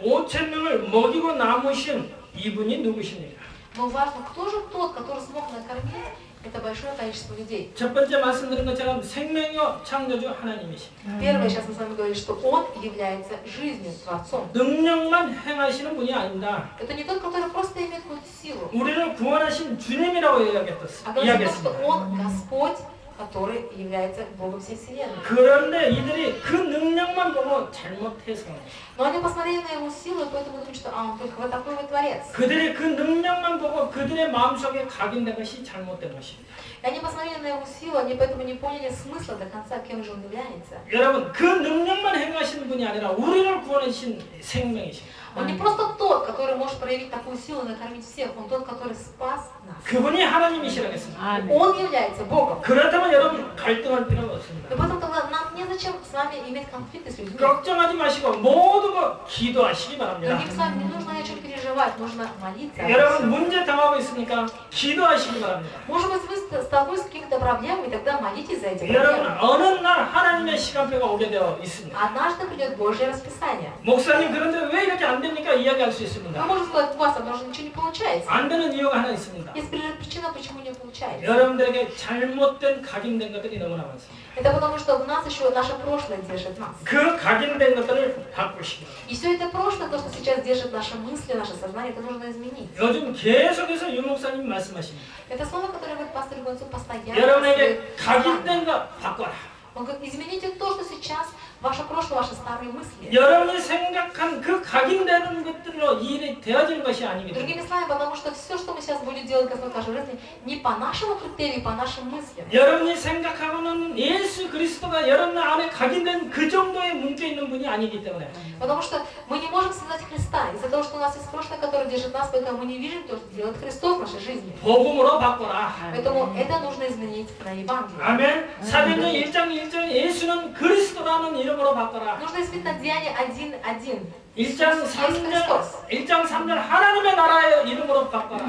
5천 명을 먹이고 남으신 이분이 누구십니까? Но важно, кто же тот, который смог накормить это большое количество людей. 첫 번째 말씀드린 것처럼 생명의 창조주 하나님이십니다. Первое, сейчас мы с вами говорим, что Он является жизнью, Творцом. 능력만 행하시는 분이 아닙니다. Это не тот, который просто имеет какую-то силу, 우리를 구원하신 주님이라고 а говорится, что 이야기했습니다. Он Господь, который является Богом всей вселенной. 그런데 이들이 그 능력만 보고 잘못 해석합니다. Но они посмотрели на Его силу, и поэтому думают, что Он только вот такой вот Творец. 그들이 그 능력만 보고 그들의 마음속에 각인된 것이 잘못된 것입니다. И они посмотрели на Его силу, они поэтому не поняли смысла до конца, кем же Он является. 여러분 그 능력만 행하시는 분이 아니라 우리를 구원하신 생명이십니다. Он не просто тот, который может проявить такую силу и накормить всех, Он тот, который спас нас. 그분이 하나님이시라고 했습니다. Он является Богом. 그렇다면 여러분 갈등할 필요가 없습니다. И поэтому тогда нам незачем с вами иметь конфликты с людьми. 걱정하지 마시고 모두가 기도하시기 바랍니다. Другим словами, не нужно ни о чем переживать, нужно молиться. 여러분 문제 당하고 있으니까 기도하시기 바랍니다. Может быть, вы столкнулись с какими-то проблемами, тогда молитесь за эти 여러분 проблемы. 어느 날 하나님의 시간표가 오게 되어 있습니다. Однажды придет Божье расписание. 목사님 그런데 왜 이렇게 안 됩니까? 이야기할 수 Вы 있습니다. можете сказать, у вас потому что ничего не получается. 안 되는 이유가 하나 있습니다. Есть причина, почему не получается. 여러분들에게 잘못된 각인된 것들이 너무나 많습니다. Это потому, что в нас еще наше прошлое держит нас. 그 각인된 것들을 바꾸시기 바랍니다. И все это прошлое, то, что сейчас держит наши мысли, наше сознание, это нужно изменить. 요즘 계속해서 유 목사님 말씀하십니다. Это слово, которое говорит пастор Гонцов постоянно. 여러분에게 각인된 거 바꿔라. Он говорит, измените то, что сейчас, ваше прошлое, ваши старые мысли. 여러분이 생각한 그 각인되는 것들로 일이 되어지는 것이 아니기 때문에 Другими словами, потому что все, что мы сейчас будем делать в нашей жизни, не по нашему критерию, по нашим мыслям. 여러분이 생각하고는 예수 그리스도가 여러분 안에 각인된 그 정도에 뭉쳐 있는 분이 아니기 때문에 Потому что мы не можем создать Христа. Из-за того, что у нас есть прошлое, которое держит нас, поэтому мы не видим то, что делает Христос в нашей жизни. 복음으로 바꿔라. Поэтому это нужно изменить на Евангелие. 아멘. 사도행전 1장 1절에 예수는 그리스도라는 이름으로 바꿔라. Нужно изменить на Деяние 1:1. 1장 Иисус есть Христос. 3절 하나님의 나라의 이름으로 바꿔라.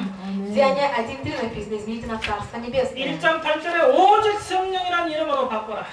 Деяние 1:3 написано, измените на Царство Небесное. 1장 8절에 오직 성령이라는 이름으로 바꿔라.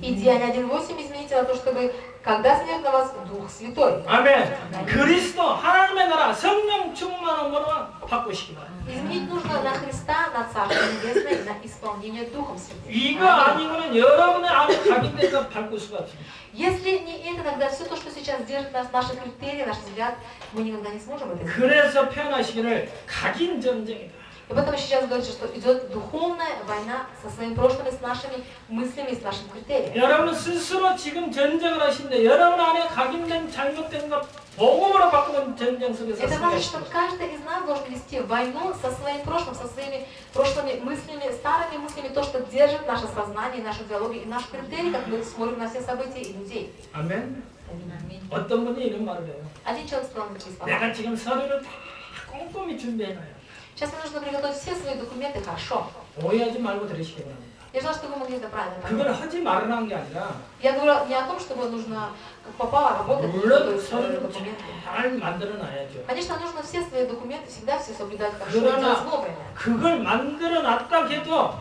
И Деяние 1:8 измените на то, чтобы когда снят на вас Дух Святой. 아멘. 그리스도 하나님의 나라 성령 충만함으로 바꾸시기 바랍니다. Изменить нужно на Христа, на Царство Небесное, на исполнение Духом Святым. 이거 아니고는 여러분의 안에 각인된 거 바꿀 수가 없습니다. Если не это, тогда все то, что сейчас держит нас, наши критерии, наш взгляд, мы никогда не сможем это сделать. 그래서 표현하시기를 각인 전쟁이다. И поэтому сейчас говорится, что идет духовная война со своим прошлым, с нашими мыслями, с нашим критерием. 여러분 스스로 지금 전쟁을 하시는데 여러분 안에 각인된 잘못된 것 복음으로 바꾸는 전쟁 속에서 Это значит, что 승리하십니다. каждый из нас должен вести войну со своим прошлым, со своими прошлыми мыслями, старыми мыслями, то, что держит наше сознание, наши диалоги и наш критерий, как мы смотрим на все события и людей. 아멘. 어떤 분이 이런 말을 해요. Один человек сказал мне такие слова. 내가 지금 서류를 다 꼼꼼히 준비해놔요. Сейчас мне нужно приготовить все свои документы хорошо. 오해하지 말고 들으시기 바랍니다. Я желаю, чтобы вы могли это правильно 그걸 понять. 하지 말라는 게 아니라 Я говорю не о том, чтобы нужно как попало работать, 물론 готовить свои 서류를 документы. 잘 만들어놔야죠. Конечно, нужно все свои документы всегда все соблюдать хорошо и 그러나 делать вовремя. 그걸 만들어놨다 해도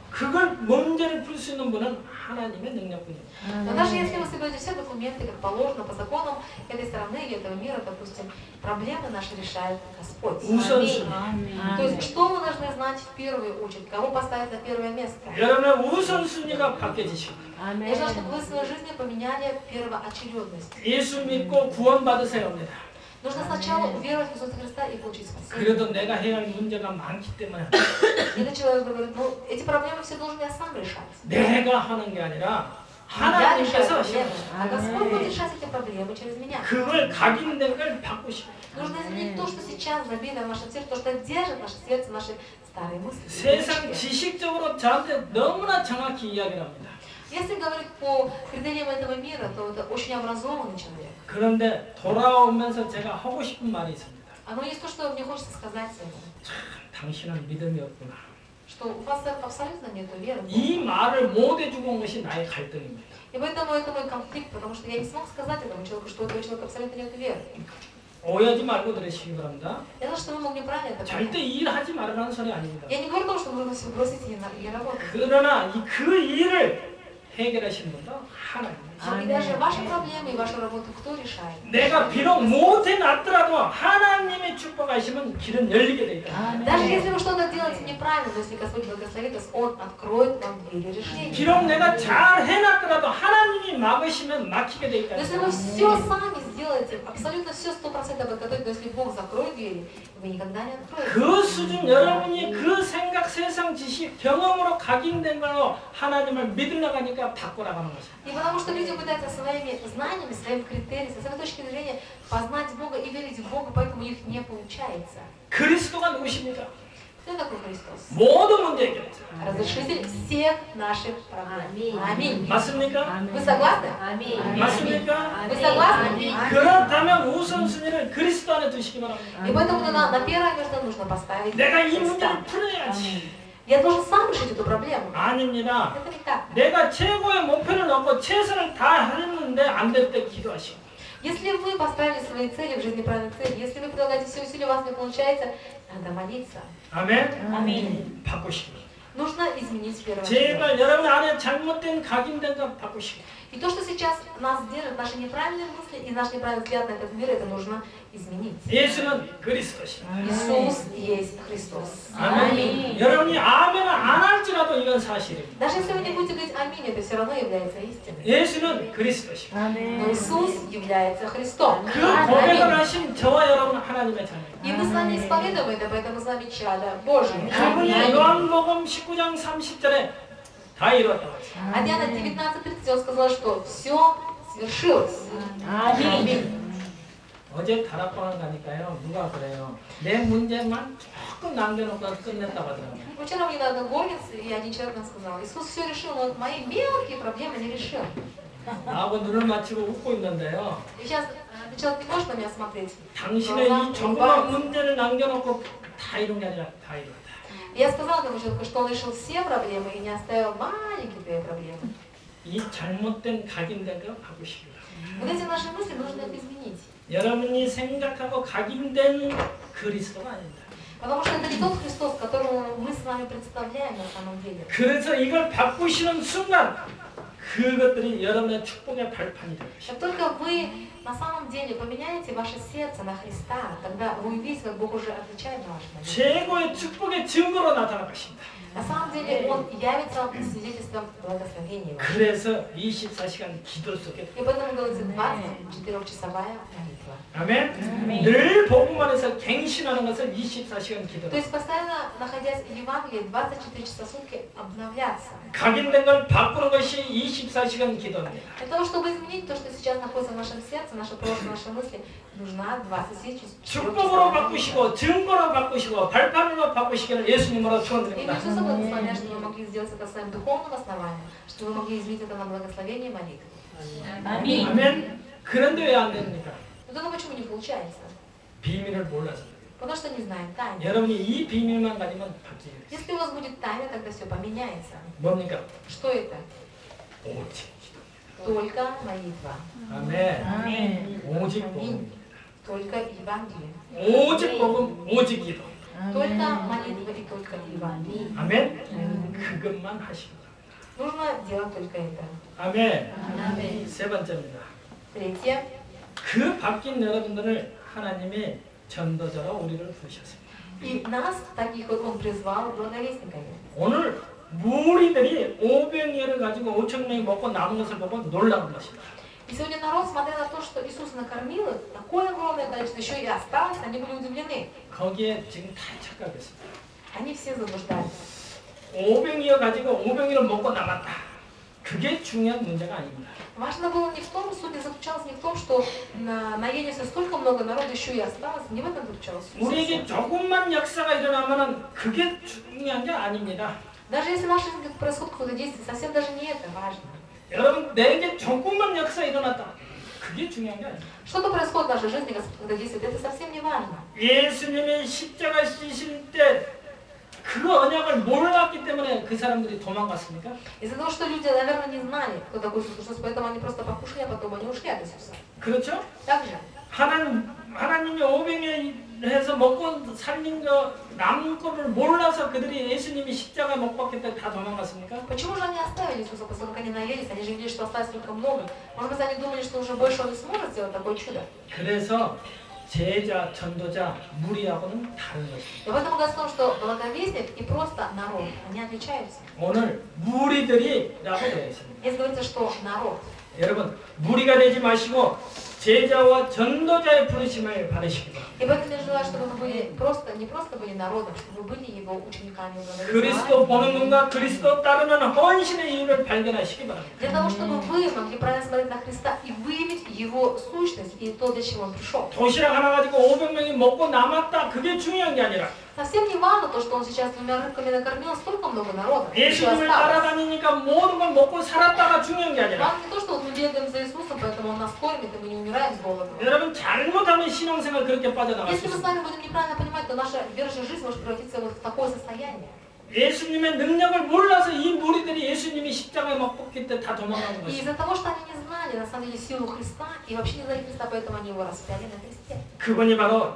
그걸 문제를 풀 수 있는 분은 하나님의 능력뿐입니다. Но даже если вы соберете все документы, как положено, по законам этой страны или этого мира, допустим, проблемы наши решает Господь. 우선순위. То есть, что вы должны знать в первую очередь? Кого поставить на первое место? 여러분의 우선순위가 바뀌어지시고 Нужно, чтобы вы в своей жизни поменяли первоочередность. 예수 믿고 구원받으세요 합니다. Нужно сначала уверовать в Иисуса Христа и получить спасение. 그래도 내가 해야 할 문제가 많기 때문에 Или человек говорит, ну, эти проблемы все должен я сам решать. 내가 하는 게 아니라 Я решаю 하나님께서 проблемы, а Господь будет решать эти проблемы через меня. 그걸 각인된 걸 바꾸시고 Нужно изменить то, что сейчас забито в нашем сердце, то, что держит наше сердце, наши старые мысли. 세상 지식적으로 저한테 너무나 정확히 이야기를 합니다. Если говорить по критериям этого мира, то это очень образованный человек. 그런데 돌아오면서 제가 하고 싶은 말이 있습니다. Но есть то, что мне хочется сказать ему, 당신은 믿음이 없구나. что у вас абсолютно нет веры. 이 말을 못 해주고 온 것이 나의 갈등입니다. И поэтому это мой конфликт, потому что я не смог сказать этому человеку, что у этого человека абсолютно нет веры. 오해하지 말고 들으시기 바랍니다. Я знаю, что вы могли неправильно это 절대 понять. 일하지 말라는 소리 아닙니다. Я не говорю о том, что нужно все бросить и работать. 그러나 그 일을 해결하시는 분도 하나님. И даже ваши проблемы и вашу работу кто решает? 내가 비록 못해놨더라도 하나님의 축복하시면 길은 열리게 돼 있다. Даже если вы что-то делаете неправильно, но если Господь благословит вас, Он откроет вам двери решения. 비록 내가 잘 해놨더라도 하나님이 막으시면 막히게 돼 있다. Но если вы все сами сделаете, абсолютно все 100% подготовите, но если Бог закроет двери, вы никогда не откроете. 그 수준 여러분이 그 생각, 세상 지식, 경험으로 각인된 걸로 하나님을 믿으려고 하니까 바꾸라고 하는 것입니다. И потому что люди пытаются своими знаниями, своим критерием, со своей точки зрения познать Бога и верить в Бога, поэтому у них не получается. 그리스도가 누구십니까? Кто такой Христос? 모든 문제 해결자. Разрешитель всех наших проблем. Аминь. 맞습니까? Вы согласны? 맞습니까? Вы согласны? 그렇다면 우선순위를 그리스도 안에 두시기 바랍니다. И поэтому на первое место нужно поставить 내가 이 Христа. 문제를 풀어야지. Я должен сам решить эту проблему. 아닙니다. Это не так. 내가 최고의 목표를 놓고 최선을 다했는데 안 될 때 기도하시고. Если вы поставили свои цели в жизни правильные цели, если вы прилагаете все усилия, у вас не получается, надо молиться. 아멘. 바꾸시고. Нужно изменить первое. 제발 여러분 안에 잘못된 각인된 거 바꾸시고. И то, что сейчас нас держит, наши неправильные мысли и наш неправильный взгляд на этот мир, это нужно изменить. 예수는 그리스도시다. Иисус есть Христос. 아멘. 여러분이 아멘을 안 할지라도 이건 사실입니다. Даже если вы не будете говорить аминь, это все равно является истиной. 예수는 그리스도시다. Но Иисус является Христом. 그 고백을 하신 저와 여러분 하나님의 자녀입니다. И мы с вами исповедуем это, поэтому с вами чада Божьи. 그분이 요한복음 19장 30절에 다 이뤘다고 했어요. А Диана 19:30 он сказал, что все свершилось. Аминь. 어제 다락방을 가니까요. 누가 그래요. 내 문제만 조금 남겨놓고 끝냈다고 하더라고요. Вчера мне на одной горнице, и один человек нам сказал, Иисус все решил, но вот мои мелкие проблемы не решил. 나하고 눈을 맞추고 웃고 있는데요. И сейчас человек не может на меня смотреть. 당신의 이 조그만 문제를 남겨놓고 다 이룬 게 아니라 다 이뤘다. Я сказала этому человеку, что он решил все проблемы и не оставил маленькие проблемы. 이 잘못된 각인된 거 바꾸시기 바랍니다. Вот эти наши мысли нужно изменить. 여러분이 생각하고 각인된 그리스도가 아닙니다. Потому что это не тот Христос, которого мы с вами представляем на самом деле. 그래서 이걸 바꾸시는 순간 그것들이 여러분의 축복의 발판이 될 것입니다. Как только вы на самом деле поменяете ваше сердце на Христа, тогда вы увидите, как Бог уже отвечает на ваши молитвы. 최고의 축복의 증거로 나타날 것입니다. На самом деле Он явится вам свидетельством благословения. 그래서 24시간 기도 속에 И поэтому говорится 24-часовая молитва. 아멘. 늘 복음만 해서 갱신하는 것을 24시간 기도. То есть постоянно, находясь в Евангелии, 24 часа в сутки обновляться. 각인된 걸 바꾸는 것이 24시간 기도입니다. Для того, чтобы изменить то, что сейчас находится в нашем сердце, наше прошлое, наши мысли, нужна 24 축복으로 часа. 바꾸시고 증거로 바꾸시고 발판으로 바꾸시기를 예수님으로 И 축원드립니다. Иисуса благословляю, чтобы вы могли сделать это своим духовным основанием, чтобы вы могли изменить это на благословение молитвы. 아멘. 그런데 왜 안 됩니까? Но тогда почему не получается? 비밀을 몰라서. Потому что не знаем тайны. 여러분이 이 비밀만 가지면 바뀌게 돼요. Если у вас будет тайна, тогда все поменяется. 뭡니까? Что это? 오직. Только молитва. 아멘. 오직 복음입니다. Только Евангелие. 오직 복음, 오직 기도. Только молитва и только Евангелие. 아멘. 그것만 하시고. Нужно делать только это. 아멘. 세 번째입니다. Третье. 그 바뀐 여러분들을 하나님이 전도자로 우리를 부르셨습니다. И нас, таких вот, Он призвал благовестниками. 오늘 무리들이 500여를 가지고 5천 명이 먹고 남은 것을 보고 놀라는 것입니다. И сегодня народ, смотря на то, что Иисус накормил их, такое огромное количество еще и осталось, они были удивлены. 거기에 지금 다 착각했습니다. Они все заблуждались. 500여 가지고 500여를 먹고 남았다. 그게 중요한 문제가 아닙니다. Важно было не в том, суть заключалась не в том, что наелись столько много народа еще и осталось, не в этом заключалась суть. 우리에게 조금만 역사가 일어나면은 그게 중요한 게 아닙니다. Даже если в нашей жизни происходит какое-то действие, совсем даже не это важно. 여러분 내게 조금만 역사 일어났다. 그게 중요한 게 아닙니다. Что-то происходит в нашей жизни, когда действует, это совсем не важно. 예수님이 십자가 지실 때 그 언약을 몰랐기 때문에 그 사람들이 도망갔습니까? Из-за того, что люди, наверное, не знали, кто такой Иисус Христос, поэтому они просто покушали, а потом они ушли от Иисуса. 그렇죠? Также. 하나님이 500년 해서 먹고 살린 거 남은 거를 몰라서 그들이 예수님이 십자가 못 박힐 때 다 도망갔습니까? Почему же они оставили Иисуса, после того, как они наелись? Они же видели, что осталось только много. Может быть, они думали, что уже больше Он не сможет сделать такое чудо. 그래서 제자, 전도자, 무리하고는 다른 것입니다. И в этом говорится о том, что благовестник и просто народ, они отличаются. 오늘 무리들이라고 되어 있습니다. Здесь говорится, что народ. 여러분, 무리가 되지 마시고 제자와 전도자의 부르심을 받으시기 바랍니다. И поэтому я желаю, чтобы вы были не просто были народом, чтобы вы были Его учениками. 그리스도 보는 눈과 그리스도 따르는 헌신의 이유를 발견하시기 바랍니다. Для того, чтобы вы могли правильно смотреть на Христа и выявить Его сущность и то, для чего Он пришел. 도시락 하나 가지고 500명이 먹고 남았다. 그게 중요한 게 아니라 Совсем не важно то, что Он сейчас двумя рыбками накормил столько много народа. 예수님을 따라다니니까 모든 걸 먹고 살았다가 중요한 게 아니라 Вам не то, что вот мы бегаем за Иисусом, поэтому Он нас кормит, и мы не умираем с голоду. 여러분 잘못하면 신앙생활 그렇게 빠져나갈 수 Если мы с 있습니다. вами будем неправильно понимать, то наша верующая жизнь может превратиться вот в такое состояние. 예수님의 능력을 몰라서 이 무리들이 예수님이 십자가에 못 박힐 때 다 도망가는 И 것입니다. из-за того, что они не знали, на самом деле, силу Христа, и вообще не знали Христа, поэтому они Его распяли на кресте. 그분이 바로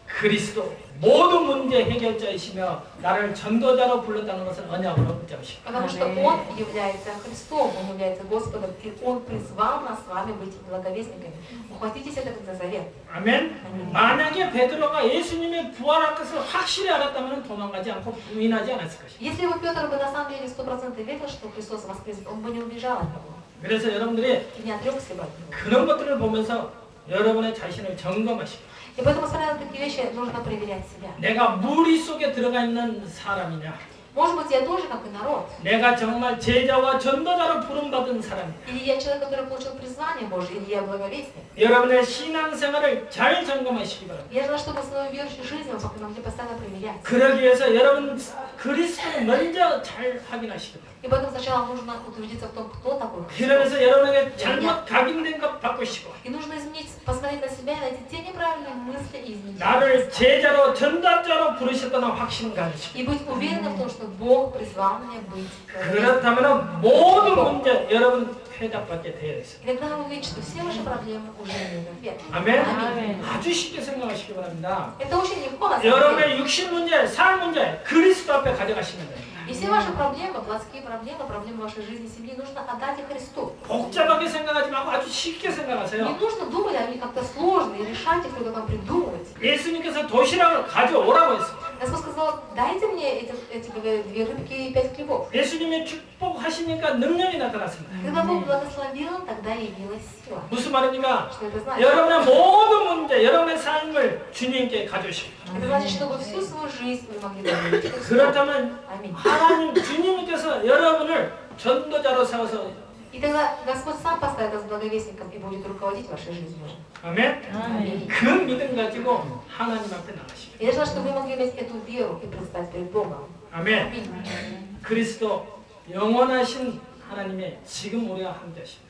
그리스도 모든 문제 해결자이시며 나를 전도자로 불렀다는 것을 언약으로 붙잡으시고 Потому что Он является Христом, Он является Господом, и Он призвал нас с вами быть благовестниками. Ухватитесь это как за завет. 아멘. 만약에 베드로가 예수님의 부활할 것을 확실히 알았다면 도망가지 않고 부인하지 않았을 것입니다. Если бы Петр бы на самом деле 100% верил, что Христос воскресит, он бы не убежал от Него. 그래서 여러분들이 И не отрекся бы от Него. 그런 것들을 보면서 여러분의 자신을 점검하시고 И поэтому, смотря на такие вещи, нужно проверять себя. 내가 무리 속에 들어가 있는 사람이냐 Может быть, я тоже как и народ. 내가 정말 제자와 전도자로 부름받은 사람이냐 Или я человек, который получил призвание Божие, или я благовестник. 여러분의 신앙생활을 잘 점검하시기 바랍니다. Я желаю, чтобы свою верующую жизнь вы могли постоянно проверять. 그러기 위해서 여러분 그리스도를 먼저 잘 확인하시기 바랍니다. И поэтому сначала нужно утвердиться в том, кто такой Христос. 그러면서 여러분에게 잘못 각인된 것 바꾸시고 И нужно изменить, посмотреть на себя и найти те неправильные мысли и изменить. 나를 제자로 전도자로 부르셨다는 확신 가지시고 И быть уверенным в том, что Бог призвал меня быть. 그렇다면 모든 문제 여러분 해답받게 되어 있습니다. И тогда вы увидите, что все ваши проблемы уже имеют ответ. 아멘. 아주 쉽게 생각하시기 바랍니다. Это очень легко на самом деле. 여러분의 육신 문제, 삶 문제 그리스도 앞에 가져가시면 됩니다. И все ваши проблемы, плотские проблемы, проблемы вашей жизни, семьи, нужно отдать их Христу. 복잡하게 생각하지 말고 아주 쉽게 Не 생각하세요. нужно думать о них как-то сложно и решать их, что-то там придумывать. 예수님께서 도시락을 가져오라고 했어요. Господь сказал, дайте мне эти 2 рыбки и 5 хлебов. 예수님이 축복하시니까 능력이 나타났습니다. Когда Бог благословил, тогда явилась сила. 무슨 말입니까? Что это значит? 여러분의 모든 문제, 여러분의 삶을 주님께 가져오시고 Это значит, чтобы всю свою жизнь вы могли доверить Христу. 그렇다면 Аминь. 하나님 주님께서 여러분을 전도자로 세워서 И тогда Господь сам поставит вас благовестником и будет руководить вашей жизнью. 아멘. Аминь. 그 믿음 가지고 하나님 앞에 나가시고 И я желаю, чтобы вы могли иметь эту веру и предстать перед Богом. 아멘. Аминь. 그리스도 영원하신 하나님의 지금 우리와 함께 하십니다.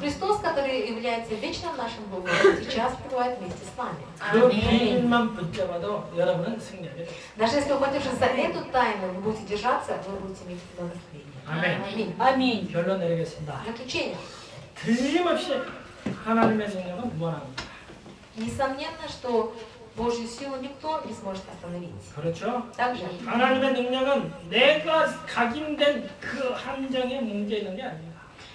Христос, который является вечным нашим Богом, сейчас пребывает вместе с нами. 그 비밀만 붙잡아도 여러분은 승리하게 됩니다. Даже если ухватившись за эту тайну, вы будете держаться, вы будете иметь благословение. 아멘. Аминь. Аминь. 결론 내리겠습니다. Заключение. 틀림없이 하나님의 능력은 무한합니다. Несомненно, что Божью силу никто не сможет остановить. 그렇죠? Также 하나님의 능력은 내가 각인된 그 함정에 뭉개 있는 게 아닙니다.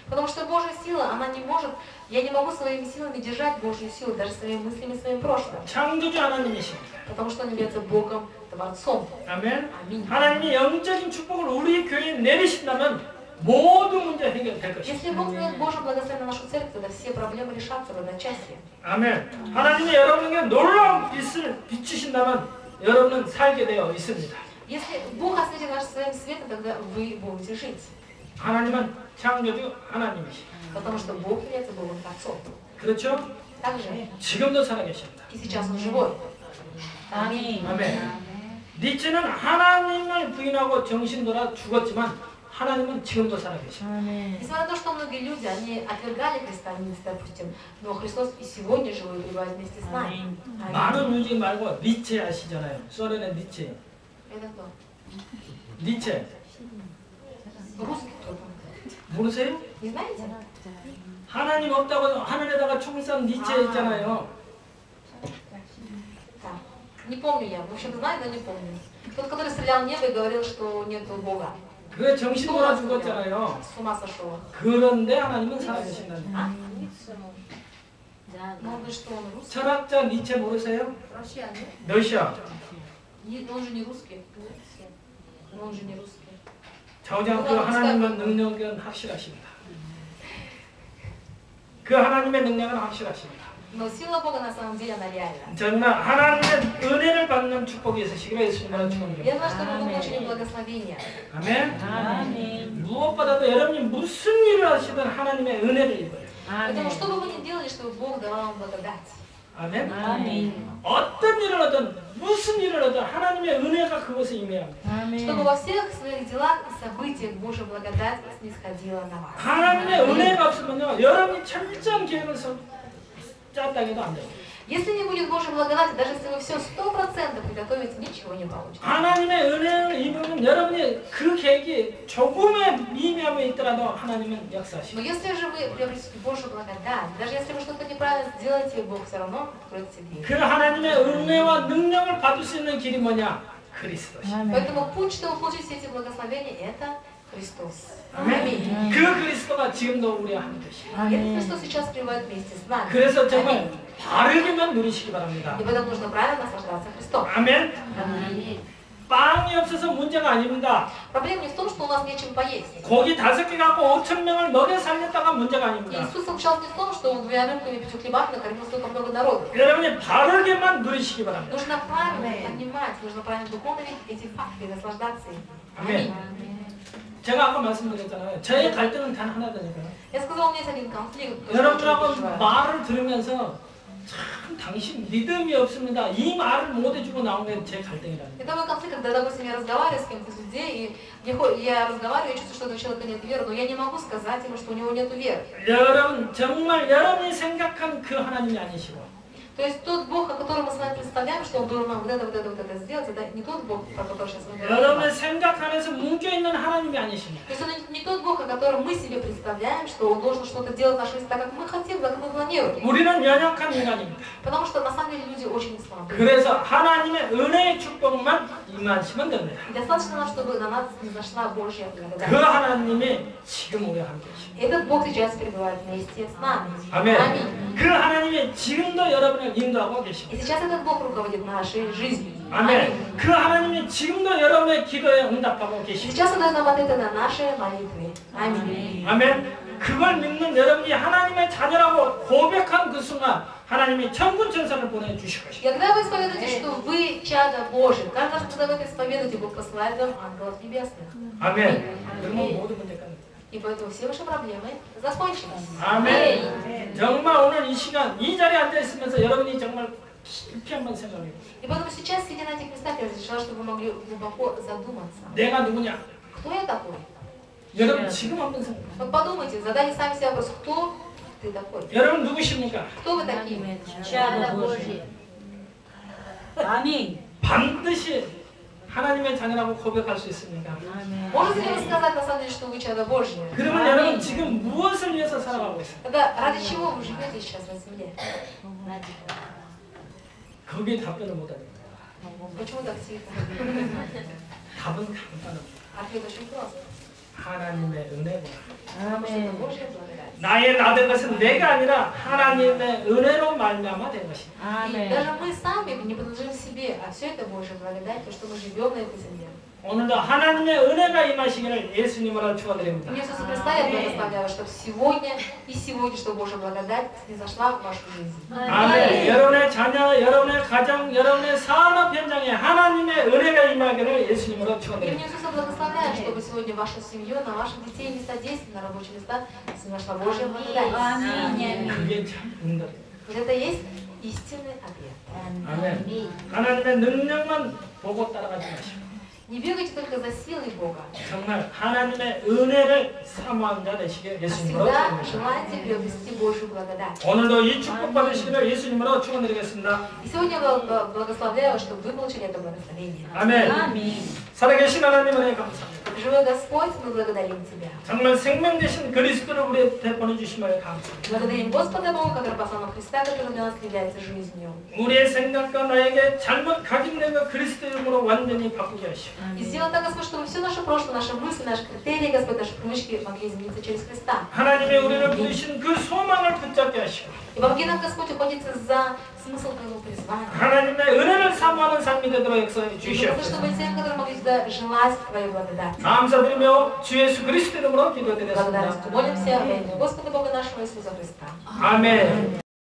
потому что Божья сила, она не может, я не могу своими силами держать Божью силу, даже своими мыслями, своим прошлым. 창조주 하나님이십니다. Потому что Он является Богом, Творцом. 아멘. Аминь. 하나님이 영적인 축복을 우리 교회에 내리신다면 모든 문제 해결될 것입니다. Если Бог дает Божье благословение на нашу церковь, тогда все проблемы решатся в одночасье. 아멘. 하나님이 여러분에게 놀라운 빛을 비추신다면 여러분은 살게 되어 있습니다. Если Бог осветит вас своим светом, тогда вы будете жить. 하나님은 창조주 하나님이십니다. Потому что Бог является Богом Творцом. 그렇죠? Также 지금도 살아계십니다. и сейчас Он живой. 아멘. 아멘. 니체는 하나님을 부인하고 정신 돌아 죽었지만 하나님은 지금도 살아계십니다. Несмотря на то, что многие люди, они отвергали Христа, допустим, но Христос и сегодня живой и пребывает вместе с нами. Аминь. 많은 유지 말고 니체 아시잖아요. 소련의 니체. Это кто? 니체. Русский кто-то. 모르세요? Не знаете? 하나님 없다고 하늘에다가 총 쏜 니체 있잖아요. Да. Не помню я. В общем, знаю, но не помню. Тот, который стрелял в небо и говорил, что нету Бога. 그 정신 돌아 죽었잖아요. С ума сошел. 그런데 하나님은 살아계신다는 А? 자, Ну, вы что, он русский? 철학자 니체 모르세요? Россиян, нет? 러시아. Он же не русский. Он же не rусский. 저장 그 하나님의 능력은 확실하십니다. 그 하나님의 능력은 확실하십니다. Но сила Бога на самом деле она реальна. 정말 하나님의 은혜를 받는 축복이 있으시기를 예수님으로 Я 축원드립니다. знаю, что вы получили благословение. 아멘. 무엇보다도 여러분이 무슨 일을 하시든 하나님의 은혜를 입어요. Поэтому что бы вы ни делали, чтобы Бог давал вам благодать. 아멘. 아멘. 어떤 일을 하든 무슨 일을 하든 하나님의 은혜가 그것에 임해야 합니다. Чтобы во всех своих делах и событиях Божья благодать снисходила на вас. 하나님의 은혜가 없으면요, 여러분이 철저한 계획을 짰다기도 안 돼요. Если не будет Божьей благодати, даже если вы все 100% приготовите, ничего не получится. 하나님의 은혜를 입으면 여러분이 그 계획이 조금의 미미함이 있더라도 하나님은 Но 역사하시고 если же вы приобретете Божью благодать, даже если вы что-то неправильно сделаете, Бог все равно откроет все двери. 그 하나님의 은혜와 능력을 받을 수 있는 길이 뭐냐? 그리스도십니다. Поэтому путь, чтобы получить все эти благословения, это Христос. 아멘. 그 그리스도가 지금도 우리와 함께 계십니다. И этот Христос сейчас пребывает вместе с нами. 그래서 정말 Аминь. 바르게만 누리시기 바랍니다. И поэтому нужно правильно наслаждаться Христом. 아멘. 아멘. 빵이 없어서 문제가 아닙니다. Проблема не в том, что у нас нечем поесть. 고기 5개 갖고 5,000명을 먹여 살렸다가 문제가 И 아닙니다. Иисус заключался не в том, что он 2 рыбками и 5 хлебами накормил столько много народу. 여러분이 바르게만 누리시기 바랍니다. Нужно правильно понимать, нужно правильно духовно видеть эти факты и наслаждаться им. 아멘. 제가 아까 말씀드렸잖아요. 저의 갈등은 단 하나다니까요. Я сказала, у меня есть один конфликт. 여러분하고 말을 들으면서 참 당신 믿음이 없습니다. 이 말을 못 해주고 나온 게 제 갈등이라는 거예요. Это мой конфликт, когда, допустим, я разговариваю с кем-то из людей, и я разговариваю, я чувствую, что у человека нет веры, но я не могу сказать ему, что у него нет веры. 여러분 정말 여러분이 생각한 그 하나님이 아니시고 То есть тот Бог, о котором мы с вами представляем, что Он должен нам вот это сделать, это не тот Бог, про который сейчас мы говорим. 여러분의 생각 안에서 뭉쳐있는 하나님이 아니십니다. То есть это не тот Бог, о котором мы себе представляем, что Он должен что-то делать в нашей жизни так, как мы хотим, как мы планируем. 우리는 연약한 인간입니다. Потому что на самом деле люди очень слабые. 그래서 하나님의 은혜의 축복만 임하시면 됩니다. И достаточно нам, чтобы на нас не зашла Божья 그 благодать. 하나님이 지금 우리와 함께 계십니다. Этот Бог сейчас пребывает вместе с нами. 아멘. Аминь. 그 하나님이 지금도 여러분을 인도하고 И 계십니다. сейчас этот Бог руководит нашей жизнью. 아멘. 그 하나님이 지금도 여러분의 기도에 응답하고 И 계십니다. сейчас Он дает нам ответы на наши молитвы. Аминь. 아멘. 그걸 믿는 여러분이 하나님의 자녀라고 고백한 그 순간 하나님이 천군 천사를 보내주실 И 것입니다. когда вы исповедуете, что вы чадо Божие, каждый раз, когда вы это исповедуете, Бог посылает вам ангелов небесных. 아멘. 그러면 모든 문제가 끝납니다. И поэтому все ваши проблемы закончились. 아멘. 정말 오늘 이 시간 이 자리에 앉아 있으면서 여러분이 정말 깊이 한번 생각해 보세요. И поэтому сейчас, сидя на этих местах, я разрешала, чтобы вы могли глубоко задуматься. 내가 누구냐? Кто я такой? 여러분 지금 한번 생각해 보세요. Вот подумайте, задайте сами себе вопрос, кто ты такой? 여러분 누구십니까? Кто вы такие? чадо Божие. 아멘. 반드시 하나님의 자녀라고 고백할 수 있습니까? Можете ли вы сказать на самом деле, что вы чадо Божье? 그러면 여러분 지금 무엇을 위해서 살아가고 있어요? Тогда ради чего вы живете сейчас на земле? 거기에 답변을 못하는 거야. Почему так тихо? 답은 간단합니다. Ответ очень прост. 하나님의 은혜고 Потому что это Божья благодать. 나의 나된 것은 내가 아니라 하나님의 은혜로 말미암아 된 것이다. И даже мы сами не принадлежим себе, а все это Божья благодать, то, что мы живем на этой земле. 오늘도 하나님의 은혜가 임하시기를 예수님으로 축원드립니다. Иисуса Христа я благословляю, чтобы сегодня и сегодня, что Божья благодать снизошла в вашу жизнь. 아멘. 여러분의 자녀, 여러분의 가정, 여러분의 산업 현장에 하나님의 은혜가 임하기를 예수님으로 Имя 축원드립니다. Иисуса благословляю, чтобы сегодня в вашу семью, на ваших детей, места действий, на рабочие места снизошла Божья благодать. 그게 참 응답이에요. Вот это и есть истинный ответ. 아멘. 하나님의 능력만 보고 따라가지 마시고 Не бегайте только за силой Бога, 정말 하나님의 은혜를 사모하는 자 되시길 а 예수님으로 всегда 축원드립니다. желайте приобрести Божью благодать. 오늘도 이 축복 받으시기를 예수님으로 축원드리겠습니다. И сегодня я благословляю, чтобы вы получили это благословение. 아멘. 살아계신 하나님 은혜 감사합니다. Живой Господь, мы благодарим Тебя. 정말 생명 되신 그리스도를 우리한테 보내주심을 감사합니다. Благодарим Господа Бога, который послал нам Христа, который для нас является жизнью. 우리의 생각과 나에게 잘못 각인된 그 그리스도 이름으로 완전히 바꾸게 하시고 И сделай так, Господь, чтобы все наше прошлое, наши мысли, наши критерии, Господь, наши привычки могли измениться через Христа. 하나님의 우리를 부르신 그 소망을 붙잡게 하시고 И помоги нам, Господь, уходиться за смысл Твоего призвания. 하나님의 은혜를 사모하는 삶이 되도록 역사해 И 주시옵소서. чтобы тем, которые могли всегда желать Твоей благодати. 감사드리며 주 예수 그리스도 이름으로 Благодарность 기도드렸습니다. молимся во имя Господа Бога нашего Иисуса Христа. 아멘.